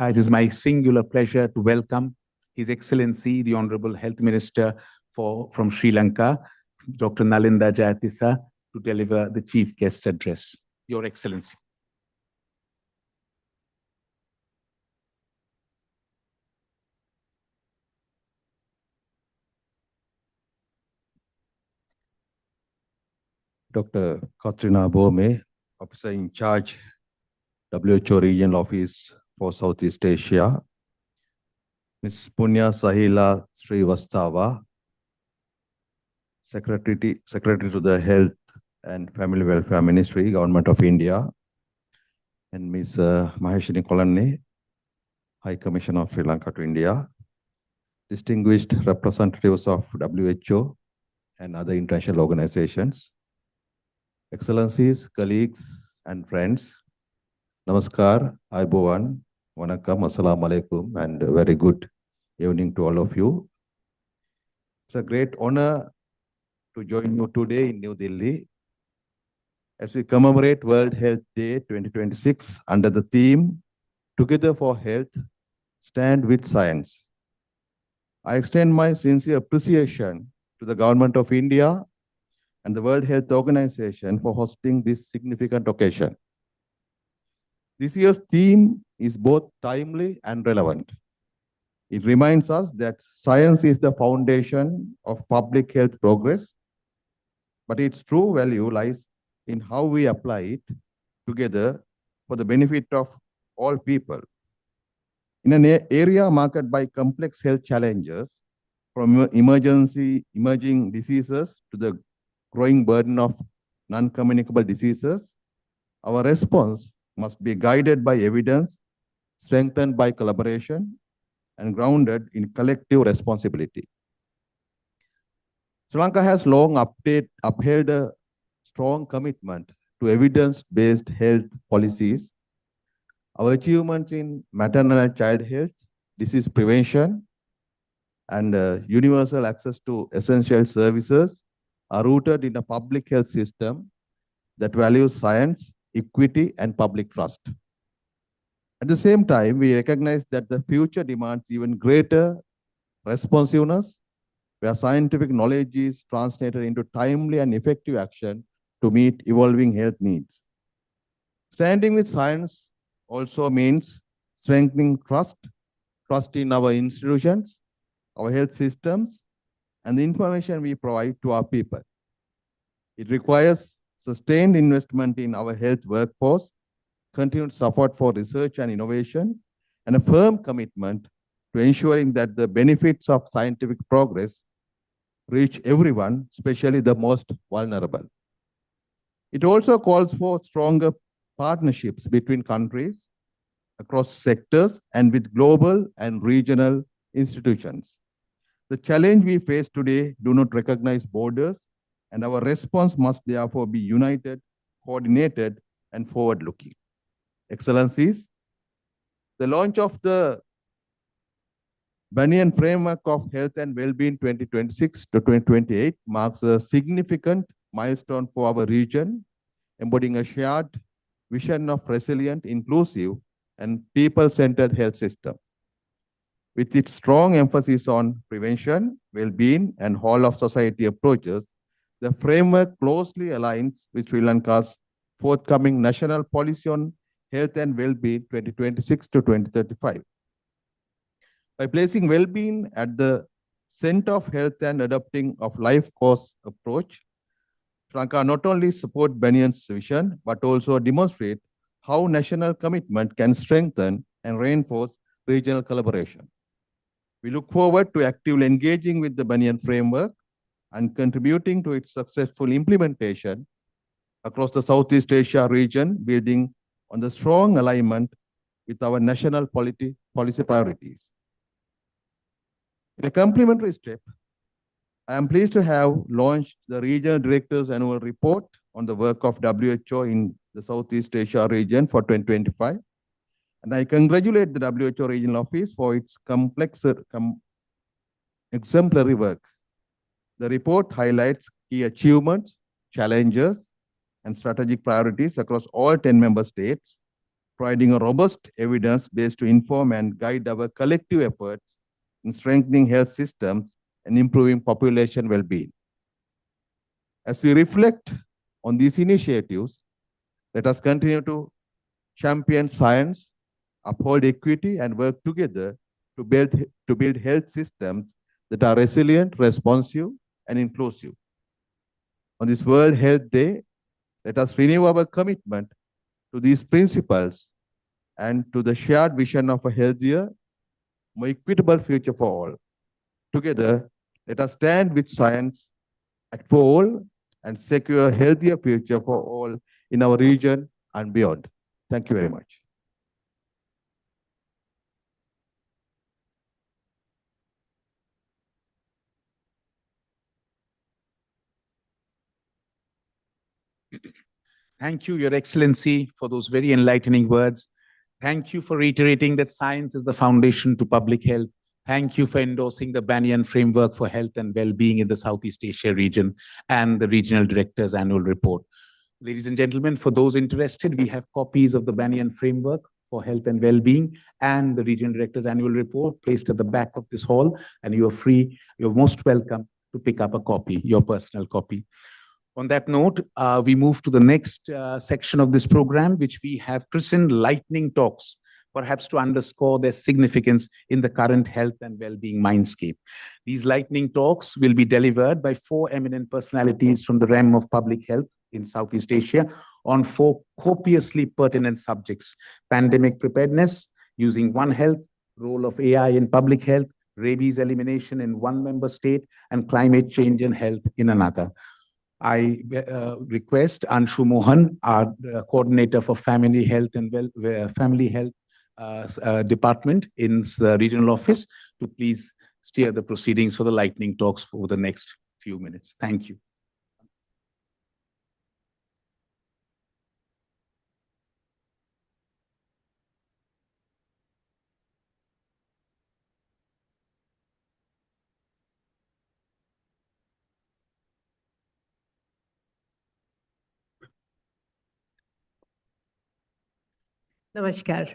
It is my singular pleasure to welcome His Excellency, the Honorable Health Minister from Sri Lanka, Dr. Nalinda Jayatissa, to deliver the chief guest address. Your Excellency. Dr. Katrina Bome, Officer in Charge, WHO Regional Office for Southeast Asia. Ms. Punya Sahila Srivastava, Secretary to the Health and Family Welfare Ministry, Government of India. And Ms. Maheshini Kolanne, High Commissioner of Sri Lanka to India. Distinguished representatives of WHO and other international organizations. Excellencies, colleagues, and friends, Namaskar, Aibowan, Wanakam, Assalamu alaikum, and a very good evening to all of you. It's a great honor to join you today in New Delhi as we commemorate World Health Day 2026 under the theme, Together for Health, Stand with Science. I extend my sincere appreciation to the Government of India and the World Health Organization for hosting this significant occasion. This year's theme is both timely and relevant. It reminds us that science is the foundation of public health progress, but its true value lies in how we apply it together for the benefit of all people. In an area marked by complex health challenges, from emerging diseases to the growing burden of non-communicable diseases, our response must be guided by evidence, strengthened by collaboration, and grounded in collective responsibility. Sri Lanka has long upheld a strong commitment to evidence-based health policies. Our achievements in maternal and child health, disease prevention, and universal access to essential services are rooted in a public health system that values science, equity, and public trust. At the same time, we recognize that the future demands even greater responsiveness, where scientific knowledge is translated into timely and effective action to meet evolving health needs. Standing with science also means strengthening trust in our institutions, our health systems, and the information we provide to our people. It requires sustained investment in our health workforce, continued support for research and innovation, and a firm commitment to ensuring that the benefits of scientific progress reach everyone, especially the most vulnerable. It also calls for stronger partnerships between countries across sectors and with global and regional institutions. The challenge we face today do not recognize borders, and our response must therefore be united, coordinated, and forward-looking. Excellencies, the launch of the Banyan Framework of Health and Wellbeing 2026 to 2028 marks a significant milestone for our region, embodying a shared vision of resilient, inclusive, and people-centered health system. With its strong emphasis on prevention, well-being, and whole-of-society approaches, the framework closely aligns with Sri Lanka's forthcoming National Policy on Health and Well-being 2026 to 2035. By placing well-being at the center of health and adopting a life course approach, Sri Lanka not only support Banyan's vision, but also demonstrate how national commitment can strengthen and reinforce regional collaboration. We look forward to actively engaging with the Banyan framework and contributing to its successful implementation across the Southeast Asia region, building on the strong alignment with our national policy priorities. In a complementary step, I am pleased to have launched the Regional Director's Annual Report on the work of WHO in the Southeast Asia region for 2025. And I congratulate the WHO Regional Office for its exemplary work. The report highlights key achievements, challenges, and strategic priorities across all 10 member states, providing a robust evidence base to inform and guide our collective efforts in strengthening health systems and improving population well-being. As we reflect on these initiatives, let us continue to champion science, uphold equity, and work together to build health systems that are resilient, responsive, and inclusive. On this World Health Day, let us renew our commitment to these principles and to the shared vision of a healthier, more equitable future for all. Together, let us stand with science for all and secure a healthier future for all in our region and beyond. Thank you very much. Thank you, Your Excellency, for those very enlightening words. Thank you for reiterating that science is the foundation to public health. Thank you for endorsing the Banyan Framework for Health and Well-being in the Southeast Asia region and the Regional Director's Annual Report. Ladies and gentlemen, for those interested, we have copies of the Banyan Framework for Health and Well-being and the Regional Director's Annual Report placed at the back of this hall, and you're most welcome to pick up a copy, your personal copy. On that note, we move to the next section of this program, which we have christened Lightning Talks, perhaps to underscore their significance in the current health and well-being mindscape. These lightning talks will be delivered by 4 eminent personalities from the realm of public health in Southeast Asia on 4 copiously pertinent subjects: pandemic preparedness, using One Health, role of AI in public health, rabies elimination in one member state, and climate change and health in another. I request Anshu Mohan, our coordinator for family health and family health department in the regional office to please steer the proceedings for the lightning talks for the next few minutes. Thank you. Namaskar.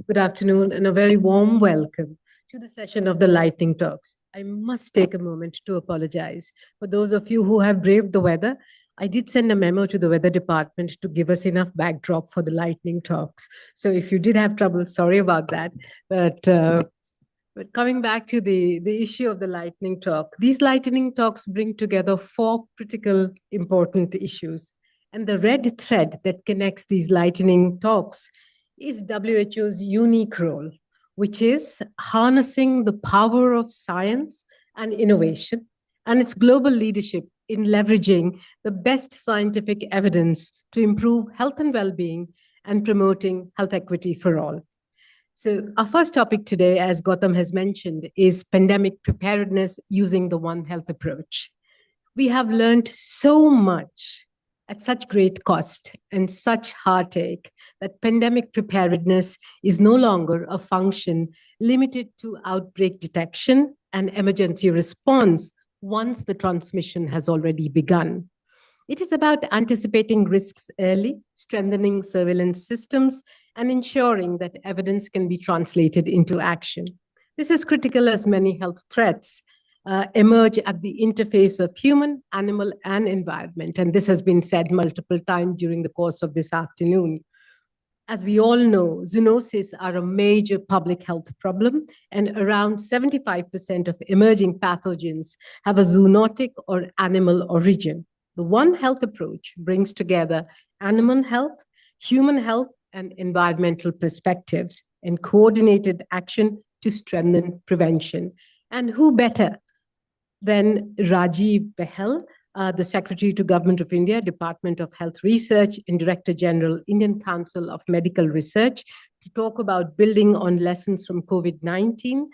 Good afternoon and a very warm welcome to the session of the Lightning Talks. I must take a moment to apologize for those of you who have braved the weather. I did send a memo to the weather department to give us enough backdrop for the Lightning Talks. So if you did have trouble, sorry about that. But coming back to the issue of the Lightning Talk, these Lightning Talks bring together 4 critical important issues. And the red thread that connects these Lightning Talks is WHO's unique role, which is harnessing the power of science and innovation and its global leadership in leveraging the best scientific evidence to improve health and well-being and promoting health equity for all. So our first topic today, as Gautam has mentioned, is pandemic preparedness using the One Health approach. We have learned so much at such great cost and such heartache that pandemic preparedness is no longer a function limited to outbreak detection and emergency response once the transmission has already begun. It is about anticipating risks early, strengthening surveillance systems, and ensuring that evidence can be translated into action. This is critical as many health threats emerge at the interface of human, animal, and environment. And this has been said multiple times during the course of this afternoon. As we all know, zoonoses are a major public health problem, and around 75% of emerging pathogens have a zoonotic or animal origin. The One Health approach brings together animal health, human health, and environmental perspectives and coordinated action to strengthen prevention. And who better than Rajiv Behel, the Secretary to Government of India, Department of Health Research, and Director General, Indian Council of Medical Research, to talk about building on lessons from COVID-19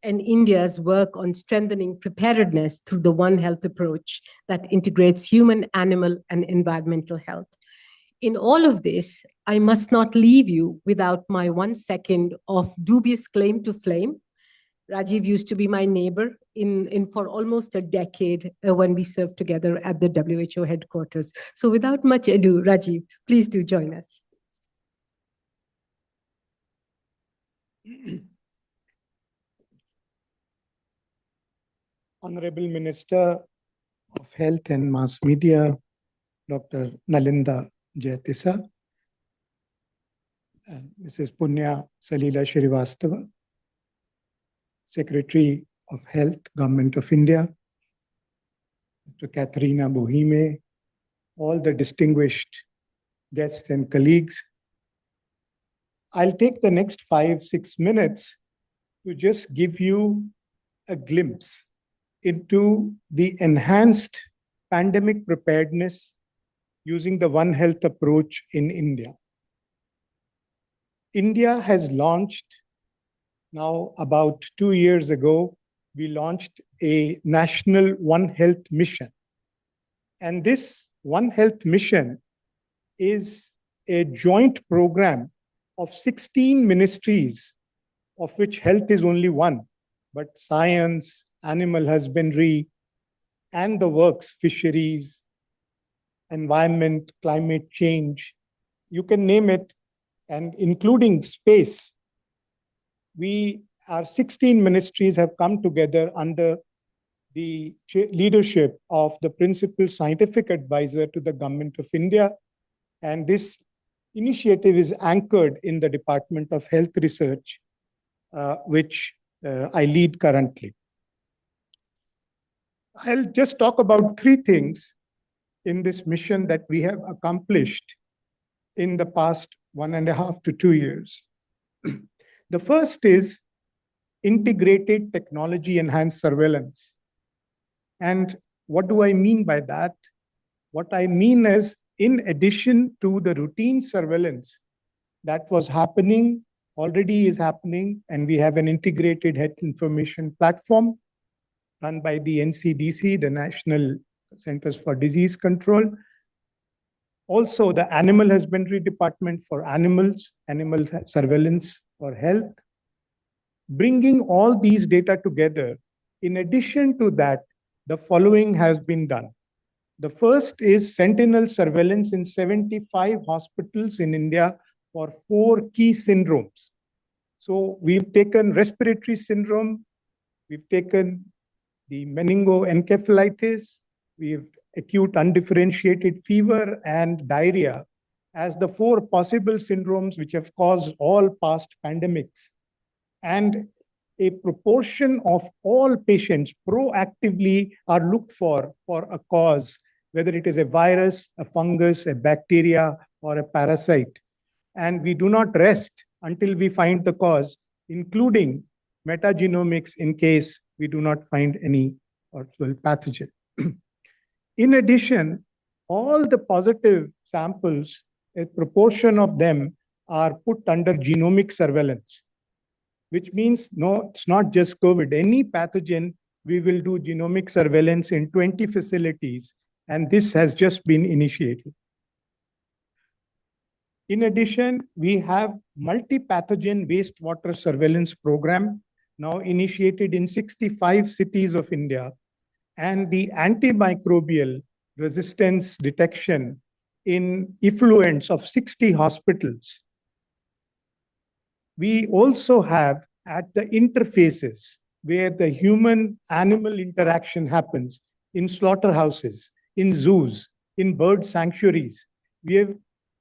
and India's work on strengthening preparedness through the One Health approach that integrates human, animal, and environmental health. In all of this, I must not leave you without my 1 second of dubious claim to fame. Rajiv used to be my neighbor for almost a decade when we served together at the WHO headquarters. So without much ado, Rajiv, please do join us. Honorable Minister of Health and Mass Media, Dr. Nalanda Jayatissa, Mrs. Punya Salila Shrivastava, Secretary of Health, Government of India, Dr. Katharina Bohime, all the distinguished guests and colleagues. I'll take the next 5-6 minutes to just give you a glimpse into the enhanced pandemic preparedness using the One Health approach in India. India has launched, now about 2 years ago, we launched a national One Health mission. And this One Health mission is a joint program of 16 ministries, of which health is only one, but science, animal husbandry, and the works, fisheries, environment, climate change, you can name it, and including space. Our 16 ministries have come together under the leadership of the principal scientific advisor to the Government of India. And this initiative is anchored in the Department of Health Research, which I lead currently. I'll just talk about 3 things in this mission that we have accomplished in the past 1.5 to 2 years. The first is integrated technology-enhanced surveillance. And what do I mean by that? What I mean is, in addition to the routine surveillance that was happening already is happening, and we have an integrated health information platform run by the NCDC, the National Centers for Disease Control. Also, the Animal Husbandry Department for animals, animal surveillance for health. Bringing all these data together, in addition to that, the following has been done. The first is sentinel surveillance in 75 hospitals in India for 4 key syndromes. So we've taken respiratory syndrome, we've taken the meningoencephalitis, we've acute undifferentiated fever and diarrhea as the 4 possible syndromes which have caused all past pandemics. And a proportion of all patients proactively are looked for a cause, whether it is a virus, a fungus, a bacteria, or a parasite. And we do not rest until we find the cause, including metagenomics in case we do not find any actual pathogen. In addition, all the positive samples, a proportion of them are put under genomic surveillance, which means no, it's not just COVID. Any pathogen, we will do genomic surveillance in 20 facilities, and this has just been initiated. In addition, we have multi-pathogen wastewater surveillance program now initiated in 65 cities of India, and the antimicrobial resistance detection in effluents of 60 hospitals. We also have at the interfaces where the human-animal interaction happens in slaughterhouses, in zoos, in bird sanctuaries. We have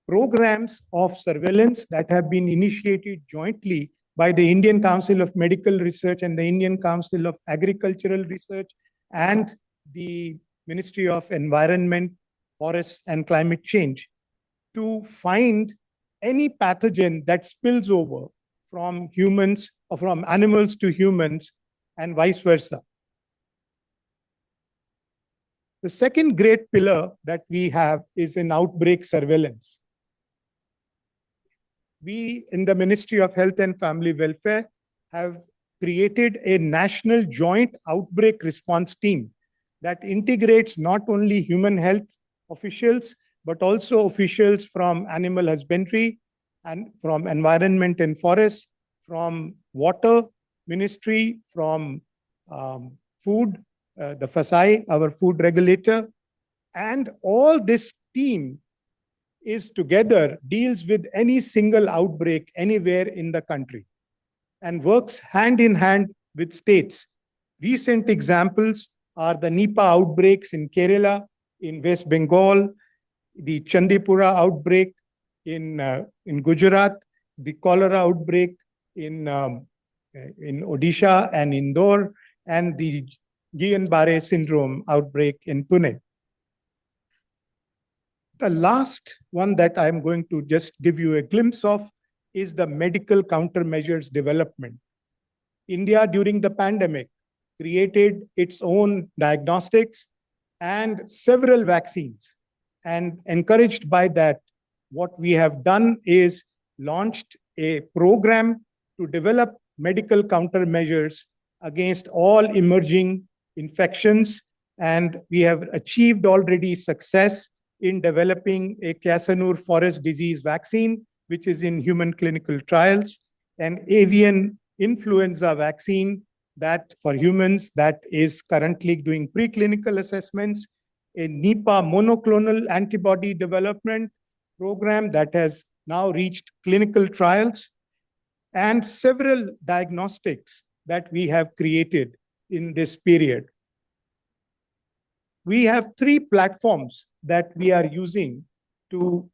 programs of surveillance that have been initiated jointly by the Indian Council of Medical Research and the Indian Council of Agricultural Research and the Ministry of Environment, Forests and Climate Change to find any pathogen that spills over from humans or from animals to humans and vice versa. The second great pillar that we have is in outbreak surveillance. We in the Ministry of Health and Family Welfare have created a national joint outbreak response team that integrates not only human health officials, but also officials from animal husbandry and from environment and forests, from water ministry, from food, the FSI, our food regulator. And all this team is together, deals with any single outbreak anywhere in the country and works hand in hand with states. Recent examples are the Nipah outbreaks in Kerala, in West Bengal, the Chandipura outbreak in Gujarat, the cholera outbreak in Odisha and Indore, and the Guillain-Barré syndrome outbreak in Pune. The last one that I'm going to just give you a glimpse of is the medical countermeasures development. India, during the pandemic, created its own diagnostics and several vaccines. And encouraged by that, what we have done is launched a program to develop medical countermeasures against all emerging infections. And we have achieved already success in developing a Casanur forest disease vaccine, which is in human clinical trials, an avian influenza vaccine that for humans that is currently doing preclinical assessments, a Nipah monoclonal antibody development program that has now reached clinical trials, and several diagnostics that we have created in this period. We have 3 platforms that we are using to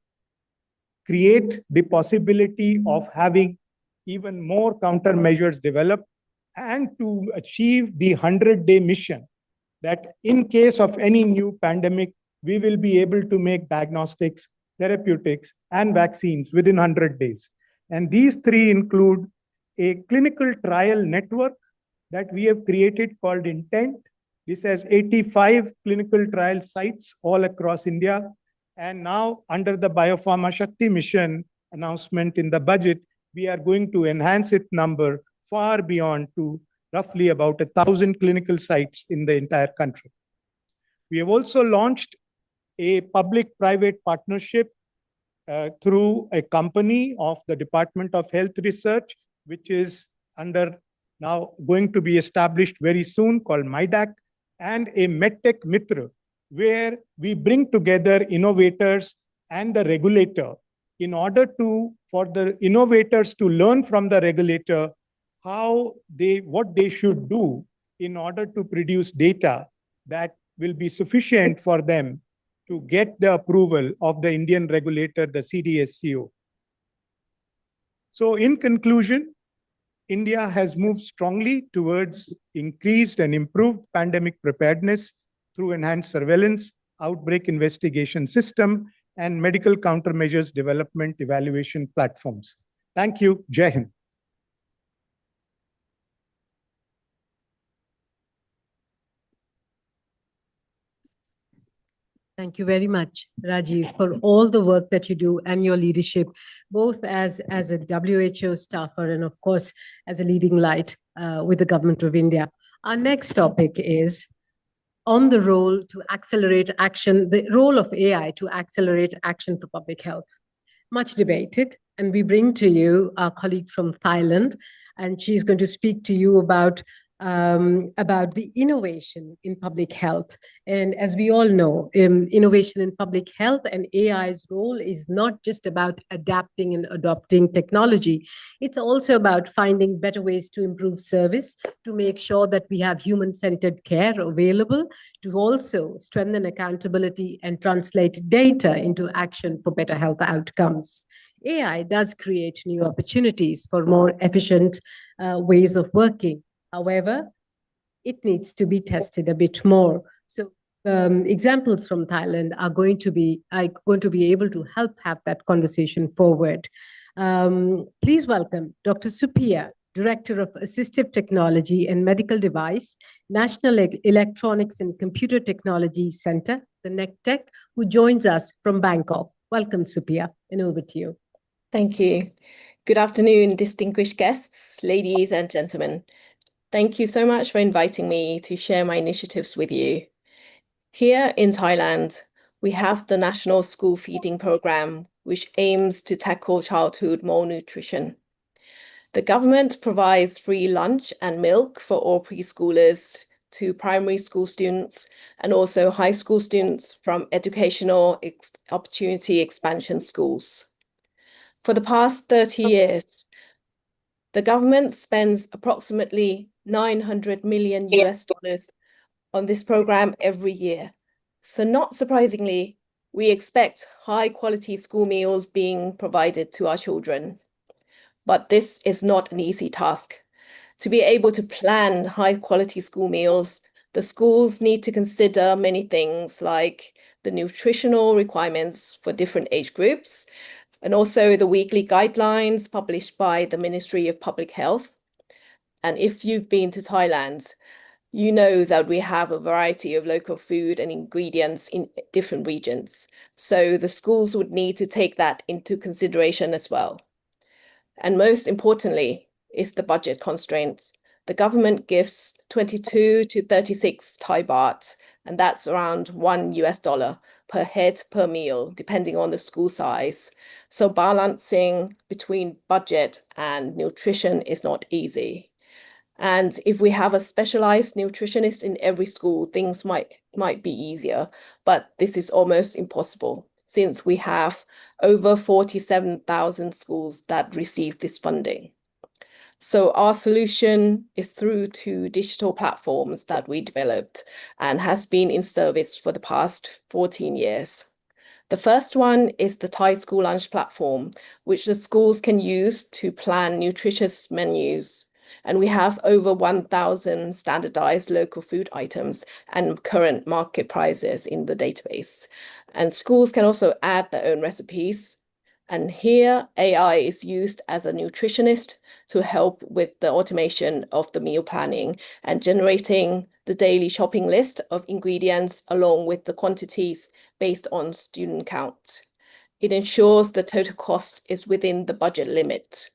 create the possibility of having even more countermeasures developed and to achieve the 100-day mission that in case of any new pandemic, we will be able to make diagnostics, therapeutics, and vaccines within 100 days. And these 3 include a clinical trial network that we have created called Intent. This has 85 clinical trial sites all across India. And now under the Biopharma Shakti mission announcement in the budget, we are going to enhance its number far beyond to roughly about 1,000 clinical sites in the entire country. We have also launched a public-private partnership through a company of the Department of Health Research, which is now going to be established very soon, called MIDAC, and a MedTech Mitra, where we bring together innovators and the regulator in order for the innovators to learn from the regulator what they should do in order to produce data that will be sufficient for them to get the approval of the Indian regulator, the CDSCO. So in conclusion, India has moved strongly towards increased and improved pandemic preparedness through enhanced surveillance, outbreak investigation system, and medical countermeasures development evaluation platforms. Thank you. Jai Hind. Thank you very much, Rajiv, for all the work that you do and your leadership, both as a WHO staffer and, of course, as a leading light with the Government of India. Our next topic is on the role to accelerate action, the role of AI to accelerate action for public health. Much debated, and we bring to you our colleague from Thailand, and she's going to speak to you about the innovation in public health. And as we all know, innovation in public health and AI's role is not just about adapting and adopting technology. It's also about finding better ways to improve service, to make sure that we have human-centered care available, to also strengthen accountability and translate data into action for better health outcomes. AI does create new opportunities for more efficient ways of working. However, it needs to be tested a bit more. So examples from Thailand are going to be able to help have that conversation forward. Please welcome Dr. Supriya, Director of Assistive Technology and Medical Device, National Electronics and Computer Technology Center, the NECTEC, who joins us from Bangkok. Welcome, Supriya, and over to you. Thank you. Good afternoon, distinguished guests, ladies and gentlemen. Thank you so much for inviting me to share my initiatives with you. Here in Thailand, we have the National School Feeding Program, which aims to tackle childhood malnutrition. The government provides free lunch and milk for all preschoolers to primary school students and also high school students from educational opportunity expansion schools. For the past 30 years, the government spends approximately $900 million on this program every year. So not surprisingly, we expect high quality school meals being provided to our children. But this is not an easy task. To be able to plan high quality school meals, the schools need to consider many things like the nutritional requirements for different age groups, and also the weekly guidelines published by the Ministry of Public Health. And if you've been to Thailand, you know that we have a variety of local food and ingredients in different regions. So the schools would need to take that into consideration as well. And most importantly is the budget constraints. The government gives 22 to 36 Thai baht, and that's around $1 per head per meal, depending on the school size. So balancing between budget and nutrition is not easy. And if we have a specialized nutritionist in every school, things might be easier, but this is almost impossible since we have over 47,000 schools that receive this funding. So our solution is through two digital platforms that we developed and has been in service for the past 14 years. The first one is the Thai School Lunch platform, which the schools can use to plan nutritious menus. And we have over 1,000 standardized local food items and current market prices in the database. And schools can also add their own recipes. And here, AI is used as a nutritionist to help with the automation of the meal planning and generating the daily shopping list of ingredients along with the quantities based on student count. It ensures the total cost is within the budget limit.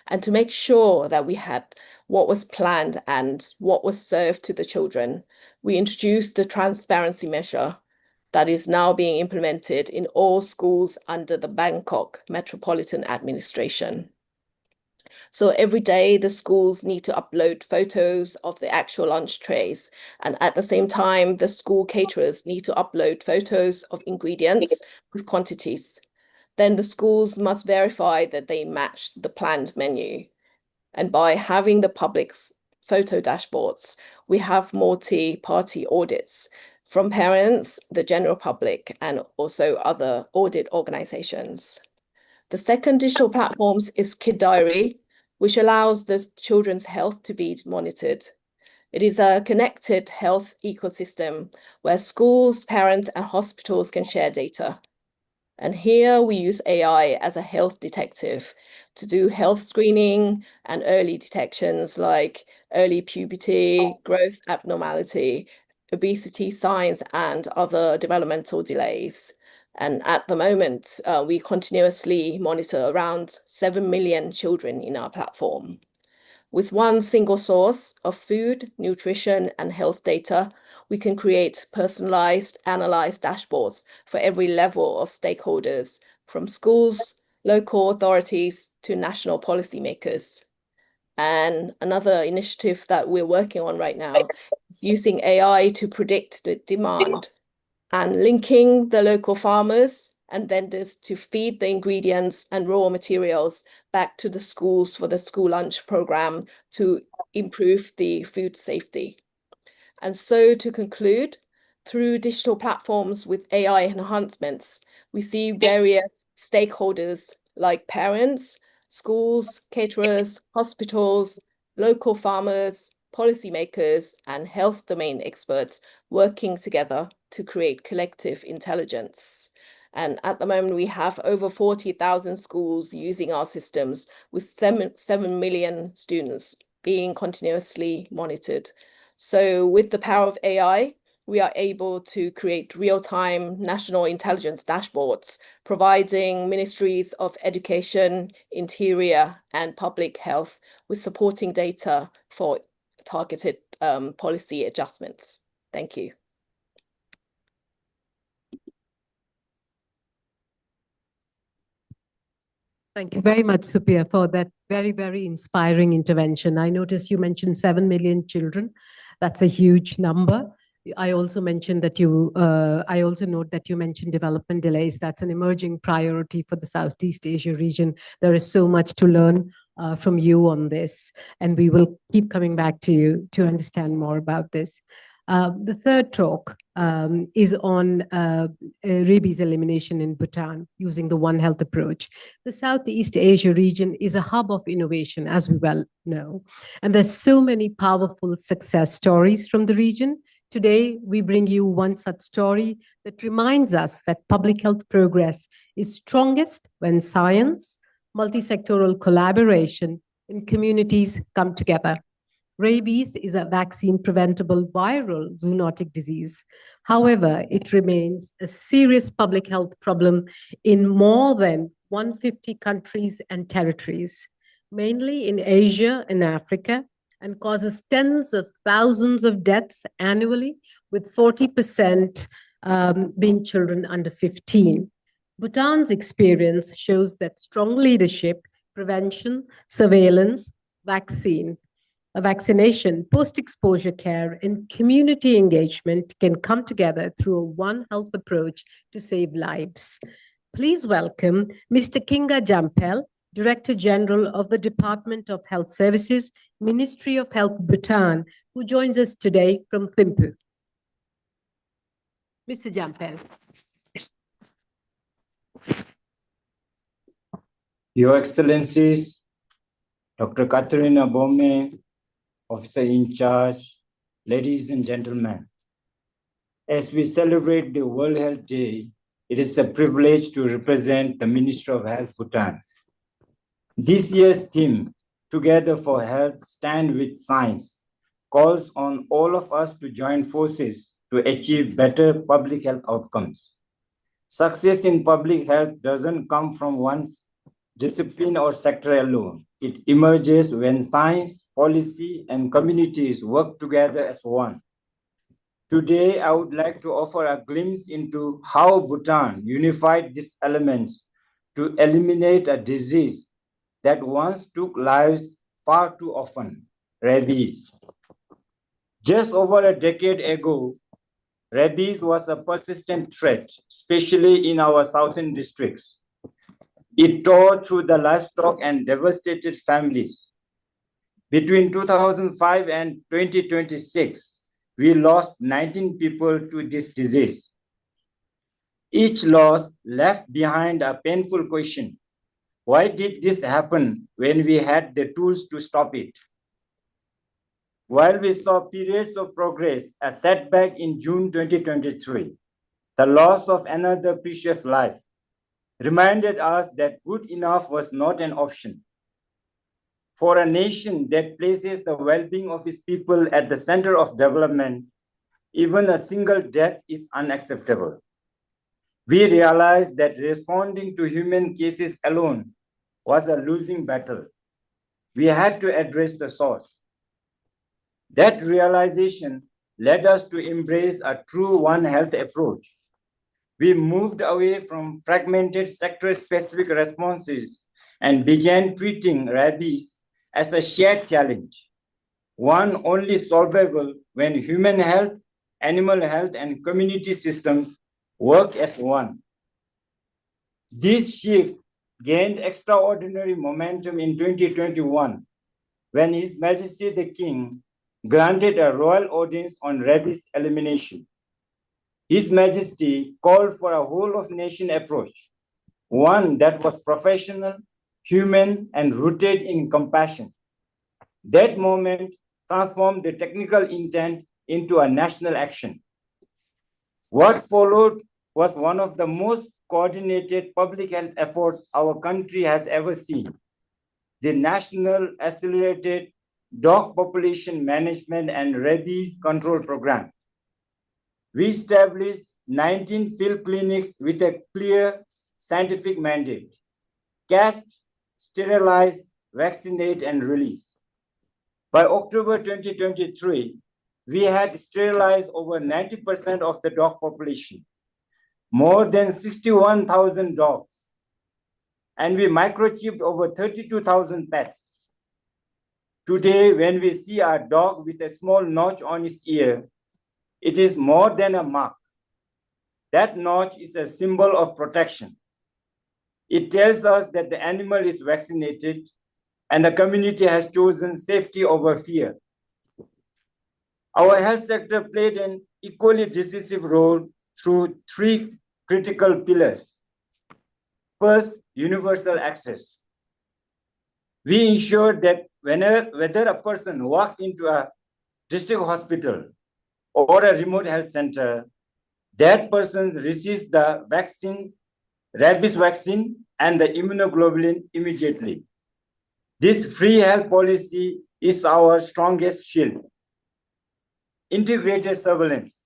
and to make sure that we had what was planned and what was served to the children, we introduced the transparency measure that is now being implemented in all schools under the Bangkok Metropolitan Administration. So every day the schools need to upload photos of the actual lunch trays. And at the same time, the school caterers need to upload photos of ingredients with quantities. Then the schools must verify that they match the planned menu. And by having the public's photo dashboards, we have multi-party audits from parents, the general public, and also other audit organizations. The second digital platform is Kid Diary, which allows the children's health to be monitored. It is a connected health ecosystem where schools, parents, and hospitals can share data. And here we use AI as a health detective to do health screening and early detections like early puberty, growth abnormality, obesity signs, and other developmental delays. And at the moment, we continuously monitor around 7 million children in our platform. With one single source of food, nutrition, and health data, we can create personalized, analyzed dashboards for every level of stakeholders, from schools, local authorities, to national policymakers. And another initiative that we're working on right now is using AI to predict the demand and linking the local farmers and vendors to feed the ingredients and raw materials back to the schools for the school lunch program to improve the food safety. And so to conclude, through digital platforms with AI enhancements, we see various stakeholders like parents, schools, caterers, hospitals, local farmers, policymakers, and health domain experts working together to create collective intelligence. And at the moment, we have over 40,000 schools using our systems with 7 million students being continuously monitored. So with the power of AI, we are able to create real-time national intelligence dashboards, providing ministries of education, interior, and public health with supporting data for targeted policy adjustments. Thank you. Thank you very much, Supriya, for that very, very inspiring intervention. I noticed you mentioned 7 million children. That's a huge number. I also mentioned that I also note that you mentioned development delays. That's an emerging priority for the Southeast Asia region. There is so much to learn from you on this, and we will keep coming back to you to understand more about this. The third talk is on rabies elimination in Bhutan using the One Health approach. The Southeast Asia region is a hub of innovation, as we well know, and there's so many powerful success stories from the region. Today, we bring you one such story that reminds us that public health progress is strongest when science, multi-sectoral collaboration, and communities come together. Rabies is a vaccine-preventable viral zoonotic disease. However, it remains a serious public health problem in more than 150 countries and territories, mainly in Asia and Africa, and causes tens of thousands of deaths annually, with 40% being children under 15. Bhutan's experience shows that strong leadership, prevention, surveillance, vaccination, post-exposure care, and community engagement can come together through a One Health approach to save lives. Please welcome Mr. Kinga Jampel, Director General of the Department of Health Services, Ministry of Health, Bhutan, who joins us today from Thimphu. Mr. Jampel. Your Excellencies, Dr. Katerina Bome, Officer in Charge, ladies and gentlemen. As we celebrate the World Health Day, it is a privilege to represent the Ministry of Health, Bhutan. This year's theme, Together for Health, Stand with Science, calls on all of us to join forces to achieve better public health outcomes. Success in public health doesn't come from one discipline, or sector alone. It emerges when science, policy, and communities work together as one. Today, I would like to offer a glimpse into how Bhutan unified these elements to eliminate a disease that once took lives far too often, rabies. Just over a decade ago, rabies was a persistent threat, especially in our southern districts. It tore through the livestock and devastated families. Between 2005 and 2026, we lost 19 people to this disease. Each loss left behind a painful question. Why did this happen when we had the tools to stop it? While we saw periods of progress, a setback in June 2023, the loss of another precious life reminded us that good enough was not an option. For a nation that places the well-being of its people at the center of development, even a single death is unacceptable. We realized that responding to human cases alone was a losing battle. We had to address the source. That realization led us to embrace a true One Health approach. We moved away from fragmented sector-specific responses and began treating rabies as a shared challenge, one only solvable when human health, animal health, and community systems work as one. This shift gained extraordinary momentum in 2021 when His Majesty the King granted a royal audience on rabies elimination. His Majesty called for a whole-of-nation approach, one that was professional, human, and rooted in compassion. That moment transformed the technical intent into a national action. What followed was one of the most coordinated public health efforts our country has ever seen. The National Accelerated Dog Population Management and Rabies Control Program. We established 19 field clinics with a clear scientific mandate: catch, sterilize, vaccinate, and release. By October 2023, we had sterilized over 90% of the dog population, more than 61,000 dogs, and we microchipped over 32,000 pets. Today, when we see a dog with a small notch on its ear, it is more than a mark. That notch is a symbol of protection. It tells us that the animal is vaccinated and the community has chosen safety over fear. Our health sector played an equally decisive role through three critical pillars. First, universal access. We ensured that whether a person walks into a district hospital or a remote health center, that person receives the vaccine, rabies vaccine, and the immunoglobulin immediately. This free health policy is our strongest shield. Integrated surveillance.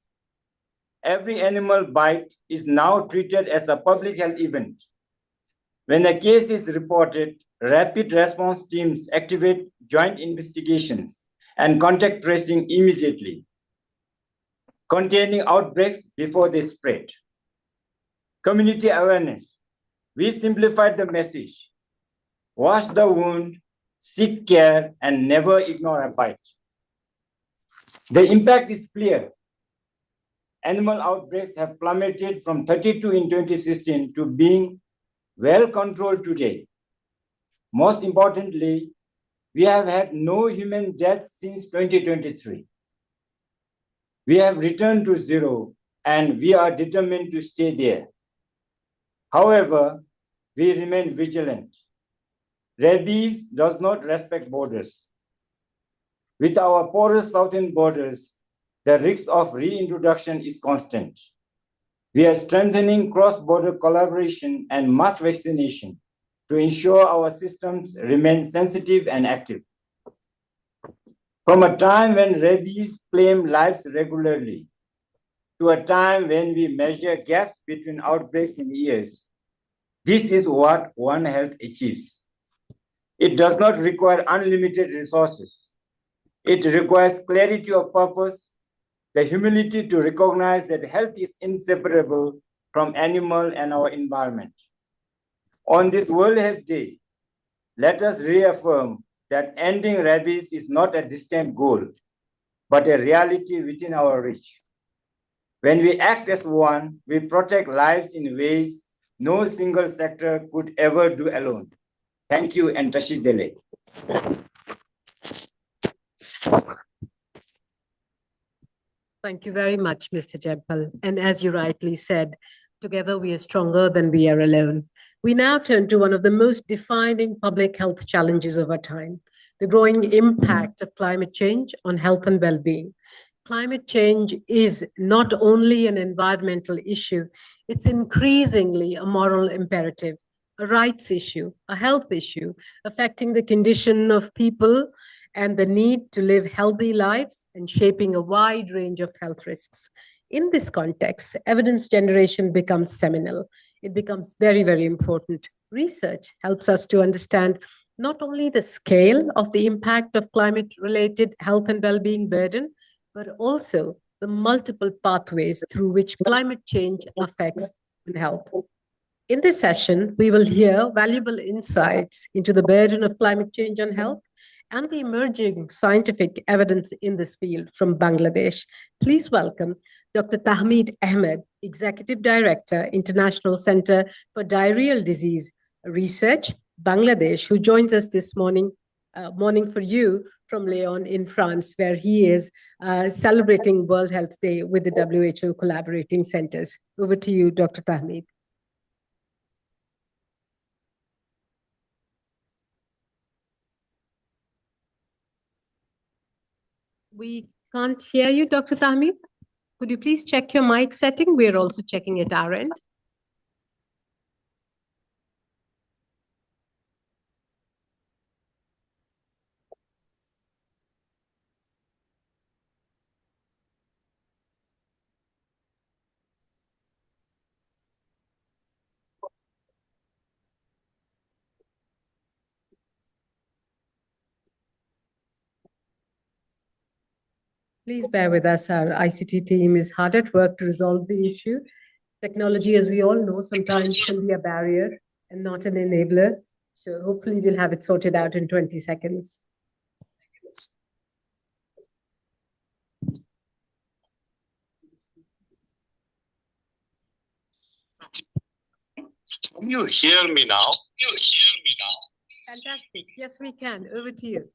Every animal bite is now treated as a public health event. When a case is reported, rapid response teams activate joint investigations and contact tracing immediately, containing outbreaks before they spread. Community awareness. We simplified the message: wash the wound, seek care, and never ignore a bite. The impact is clear. Animal outbreaks have plummeted from 32 in 2016 to being well controlled today. Most importantly, we have had no human deaths since 2023. We have returned to zero, and we are determined to stay there. However, we remain vigilant. Rabies does not respect borders. With our porous southern borders, the risk of reintroduction is constant. We are strengthening cross-border collaboration and mass vaccination to ensure our systems remain sensitive and active. From a time when rabies claimed lives regularly to a time when we measure gaps between outbreaks in years, This is what One Health achieves. It does not require unlimited resources. It requires clarity of purpose, the humility to recognize that health is inseparable from animal and our environment. On this World Health Day, let us reaffirm that ending rabies is not a distant goal, but a reality within our reach. When we act as one, we protect lives in ways no single sector could ever do alone. Thank you, and Rashid Dele. Thank you very much, Mr. Jempal. And as you rightly said, together we are stronger than we are alone. We now turn to one of the most defining public health challenges of our time, the growing impact of climate change on health and well-being. Climate change is not only an environmental issue, it's increasingly a moral imperative, a rights issue, a health issue, affecting the condition of people and the need to live healthy lives and shaping a wide range of health risks. In this context, evidence generation becomes seminal. It becomes very, very important. Research helps us to understand not only the scale of the impact of climate-related health and well-being burden, but also the multiple pathways through which climate change affects health. In this session, we will hear valuable insights into the burden of climate change on health and the emerging scientific evidence in this field from Bangladesh. Please welcome Dr. Tahmid Ahmed, Executive Director, International Center for Diarrheal Disease Research, Bangladesh, who joins us this morning for you from Lyon in France, where he is celebrating World Health Day with the WHO collaborating centers. Over to you, Dr. Tahmid. We can't hear you, Dr. Tahmid. Could you please check your mic setting? We're also checking at our end. Please bear with us. Our ICT team is hard at work to resolve the issue. Technology, as we all know, sometimes can be a barrier and not an enabler. So hopefully we'll have it sorted out in 20 seconds. Can you hear me now? Fantastic. Yes, we can. Over to you.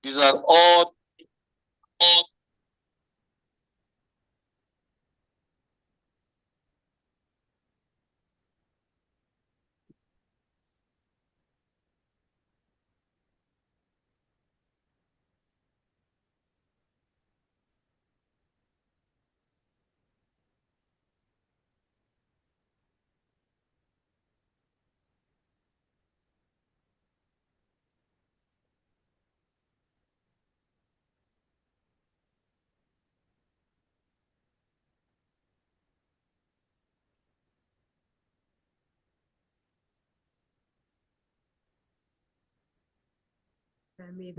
These are all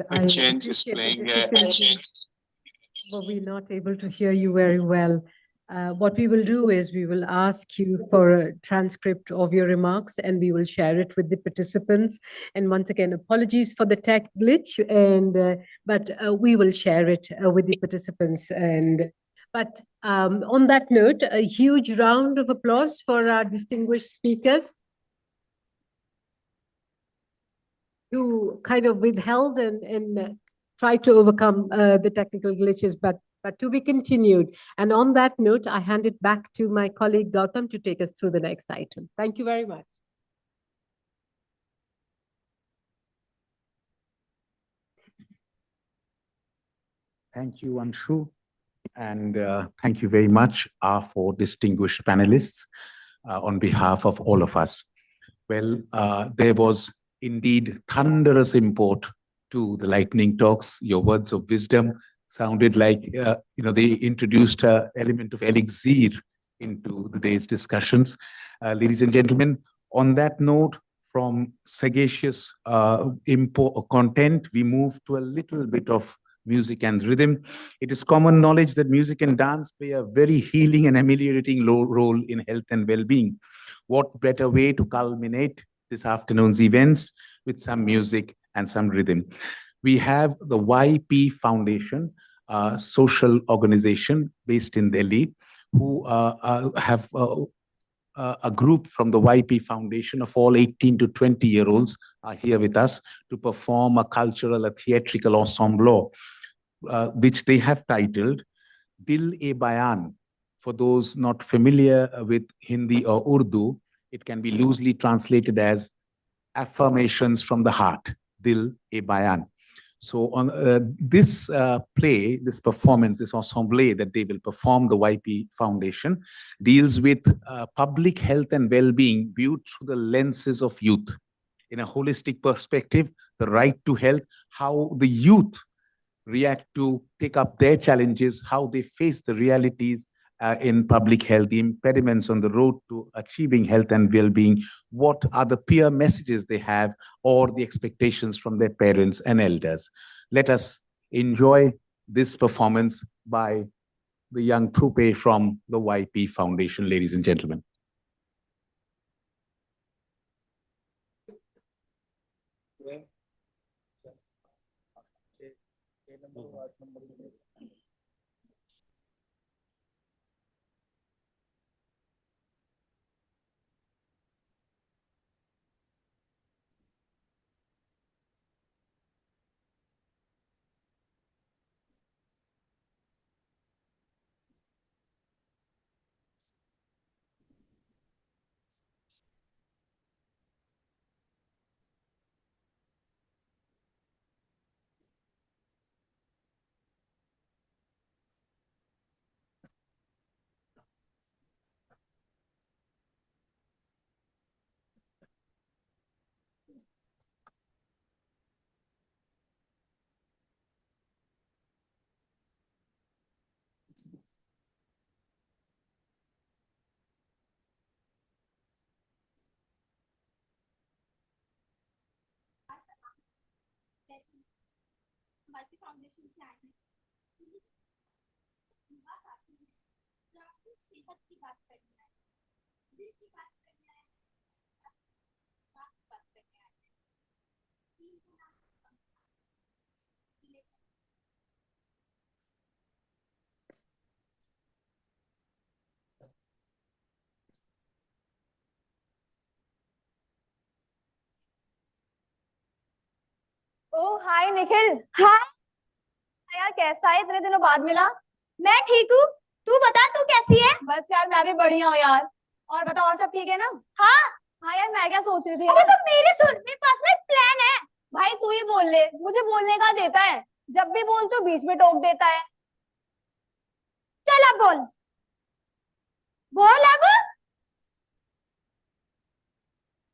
I change is appreciate the playing difficulty, but we're not able to hear you very well. What we will do is we will ask you for a transcript of your remarks and we will share it with the participants. And once again, apologies for the tech glitch, but we will share it with the participants. But on that note, a huge round of applause for our distinguished speakers who kind of withheld and tried to overcome the technical glitches, but to be continued. And on that note, I hand it back to my colleague Gautam to take us through the next item. Thank you very much. Thank you, Anshu. And thank you very much for distinguished panelists on behalf of all of us. Well, there was indeed thunderous import to the lightning talks. Your words of wisdom sounded like, they introduced an element of elixir into today's discussions. Ladies and gentlemen, on that note, from sagacious content, we move to a little bit of music and rhythm. It is common knowledge that music and dance play a very healing and ameliorating role in health and well-being. What better way to culminate this afternoon's events with some music and some rhythm? We have the YP Foundation, a social organization based in Delhi, who have a group from the YP Foundation of all 18 to 20-year-olds are here with us to perform a theatrical ensemble, which they have titled Dil-e-Bayan. For those not familiar with Hindi or Urdu, it can be loosely translated as affirmations from the heart, Dil-e-Bayan. So on this play, this performance, this ensemble that they will perform, the YP Foundation, deals with public health and well-being viewed through the lenses of youth. In a holistic perspective, the right to health, how the youth react to take up their challenges, how they face the realities in public health, the impediments on the road to achieving health and well-being, what are the peer messages they have or the expectations from their parents and elders. Let us enjoy this performance by the young troupe from the YP Foundation, ladies and gentlemen. Oh, hi, Nikhil. Hi. यार कैसा है, इतने दिनों बाद मिला। मैं ठीक हूँ, तू बता तू कैसी है? बस यार मैं भी बढ़िया हूँ यार। और बता, और सब ठीक है ना? हाँ हाँ यार, मैं क्या सोच रही थी, अरे तो मेरे सुन, मेरे पास ना एक प्लान है। भाई तू ही बोल ले, मुझे बोलने का देता है, जब भी बोल तो बीच में टोक देता है। चल अब बोल, बोल अब,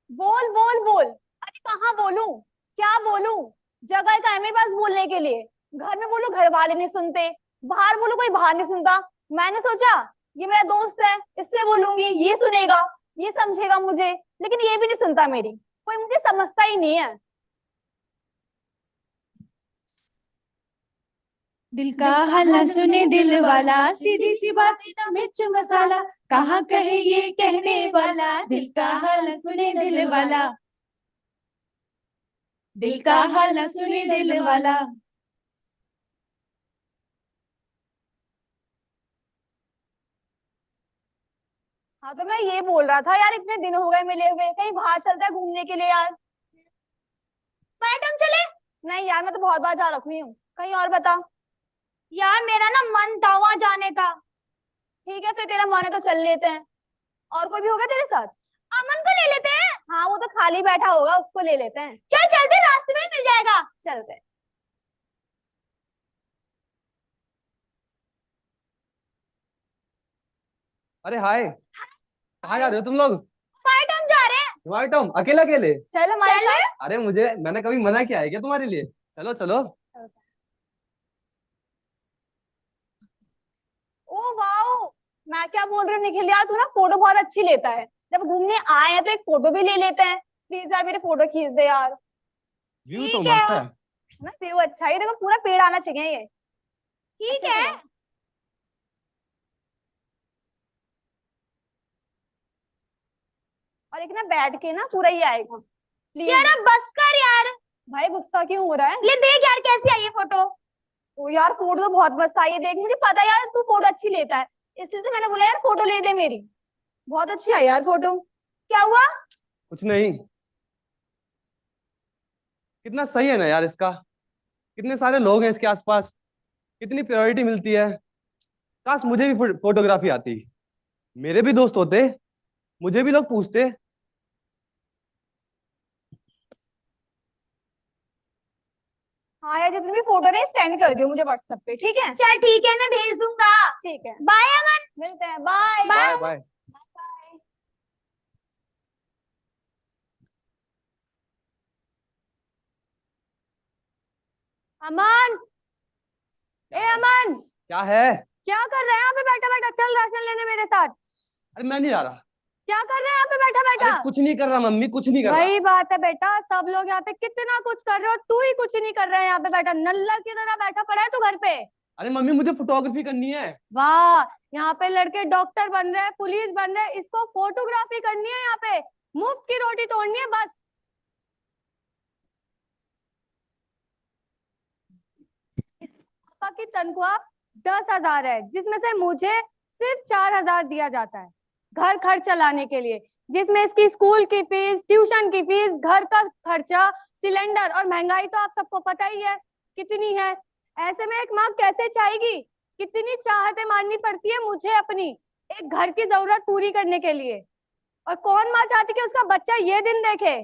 बोल बोल बोल। अरे कहाँ बोलूं, क्या बोलूं? जगह का है मेरे पास बोलने के लिए। घर में बोलो घर वाले नहीं सुनते, बाहर बोलो कोई बाहर नहीं सुनता। मैंने सोचा ये मेरा दोस्त है, इससे बोलूंगी ये सुनेगा, ये समझेगा मुझे, लेकिन ये भी नहीं सुनता मेरी, कोई मुझे समझता ही नहीं है। दिल का हल्ला सुने दिल वाला, सीधी सी बातें ना मिर्च मसाला, कहाँ कहे ये कहने वाला। दिल का हल्ला सुने दिल वाला, दिल का हल्ला सुने दिल वाला। हाँ तो मैं ये बोल रहा था यार, इतने दिन हो गए मिले हुए, कहीं बाहर चलता है घूमने के लिए यार। मैडम चले? नहीं यार, मैं तो बहुत बार जा रखी हूँ, कहीं और बता। यार मेरा ना मन था वहां जाने का। ठीक है फिर, तेरा मन है तो चल लेते हैं। और कोई भी होगा तेरे साथ? अमन को ले लेते हैं। हाँ वो तो खाली बैठा होगा, उसको ले लेते हैं। चल चलते, रास्ते में ही मिल जाएगा, चलते हैं। अरे हाय, कहाँ जा रहे हो तुम लोग? फाइट हम जा रहे हैं। व्हाइट टॉम अकेला अकेले? चलो हमारे साथ। अरे मैंने कभी मना किया है क्या तुम्हारे लिए? चलो चलो। ओ वाओ, मैं क्या बोल रही हूँ निखिल यार, तू ना फोटो बहुत अच्छी लेता है, जब घूमने आए हैं तो एक फोटो भी ले लेते हैं। प्लीज यार मेरे फोटो खींच दे यार। व्यू तो मस्त है। ना व्यू अच्छा है, देखो पूरा पेड़ आना चाहिए ये। ठीक है। और एक ना बैठ के ना पूरा ही आएगा। प्लीज यार अब बस कर यार। भाई गुस्सा क्यों हो रहा है? ले देख यार कैसी आई है फोटो। ओ यार फोटो तो बहुत मस्त आई है, देख मुझे पता है यार तू फोटो अच्छी लेता है, इसलिए तो मैंने बोला यार फोटो ले दे मेरी। बहुत अच्छी आई यार फोटो। क्या हुआ? कुछ नहीं। कितना सही है ना यार इसका, कितने सारे लोग हैं इसके आसपास, कितनी प्रायोरिटी मिलती है। काश मुझे भी फोटोग्राफी आती, मेरे भी दोस्त होते, मुझे भी लोग पूछते। हाँ यार जितनी भी फोटो है सेंड कर दियो मुझे व्हाट्सएप पे, ठीक है? चल ठीक है, मैं भेज दूंगा। ठीक है, बाय अमन, मिलते हैं, बाय बाय बाय। अमन, ए अमन, क्या है? क्या कर रहे हैं यहाँ पे बैठा बैठा? चल राशन लेने मेरे साथ। अरे मैं नहीं जा रहा। क्या कर रहे हैं यहाँ पे बैठा बैठा? अरे कुछ नहीं कर रहा मम्मी, कुछ नहीं कर रहा। वही बात है बेटा, सब लोग यहाँ पे कितना कुछ कर रहे हो, तू ही कुछ नहीं कर रहा है यहाँ पे बैठा, नल्ला की तरह बैठा पड़ा है तू घर पे। अरे मम्मी मुझे फोटोग्राफी करनी है। वाह, यहाँ पे लड़के डॉक्टर बन रहे हैं, पुलिस बन रहे हैं, इसको फोटोग्राफी करनी है यहाँ पे, मुफ्त की रोटी तोड़नी है बस। पापा की तनख्वाह 10,000 है, जिसमें से मुझे सिर्फ 4,000 दिया जाता है घर खर्च चलाने के लिए, जिसमें इसकी स्कूल की फीस, ट्यूशन की फीस, घर का खर्चा, सिलेंडर, और महंगाई तो आप सबको पता ही है कितनी है। ऐसे में एक माँ कैसे चाहेगी? कितनी चाहतें माननी पड़ती है मुझे अपनी एक घर की जरूरत पूरी करने के लिए, और कौन माँ चाहती कि उसका बच्चा ये दिन देखे?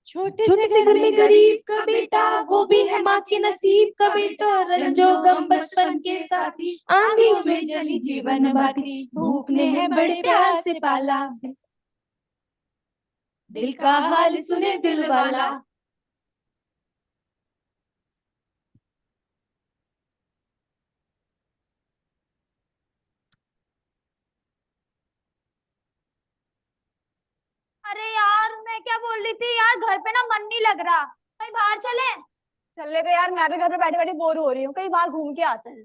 छोटे से घर में गरीब का बेटा, वो भी है माँ के नसीब का बेटा। रंजो गम बचपन के साथी, आंधियों में जली जीवन भाती, भूख ने है बड़े प्यार से पाला। दिल का हाल सुने दिल वाला। अरे यार मैं क्या बोल रही थी यार, घर पे ना मन नहीं लग रहा, कहीं बाहर चले? चले गए यार, मैं भी घर पे बैठे बैठे बोर हो रही हूँ, कहीं बाहर घूम के आते हैं।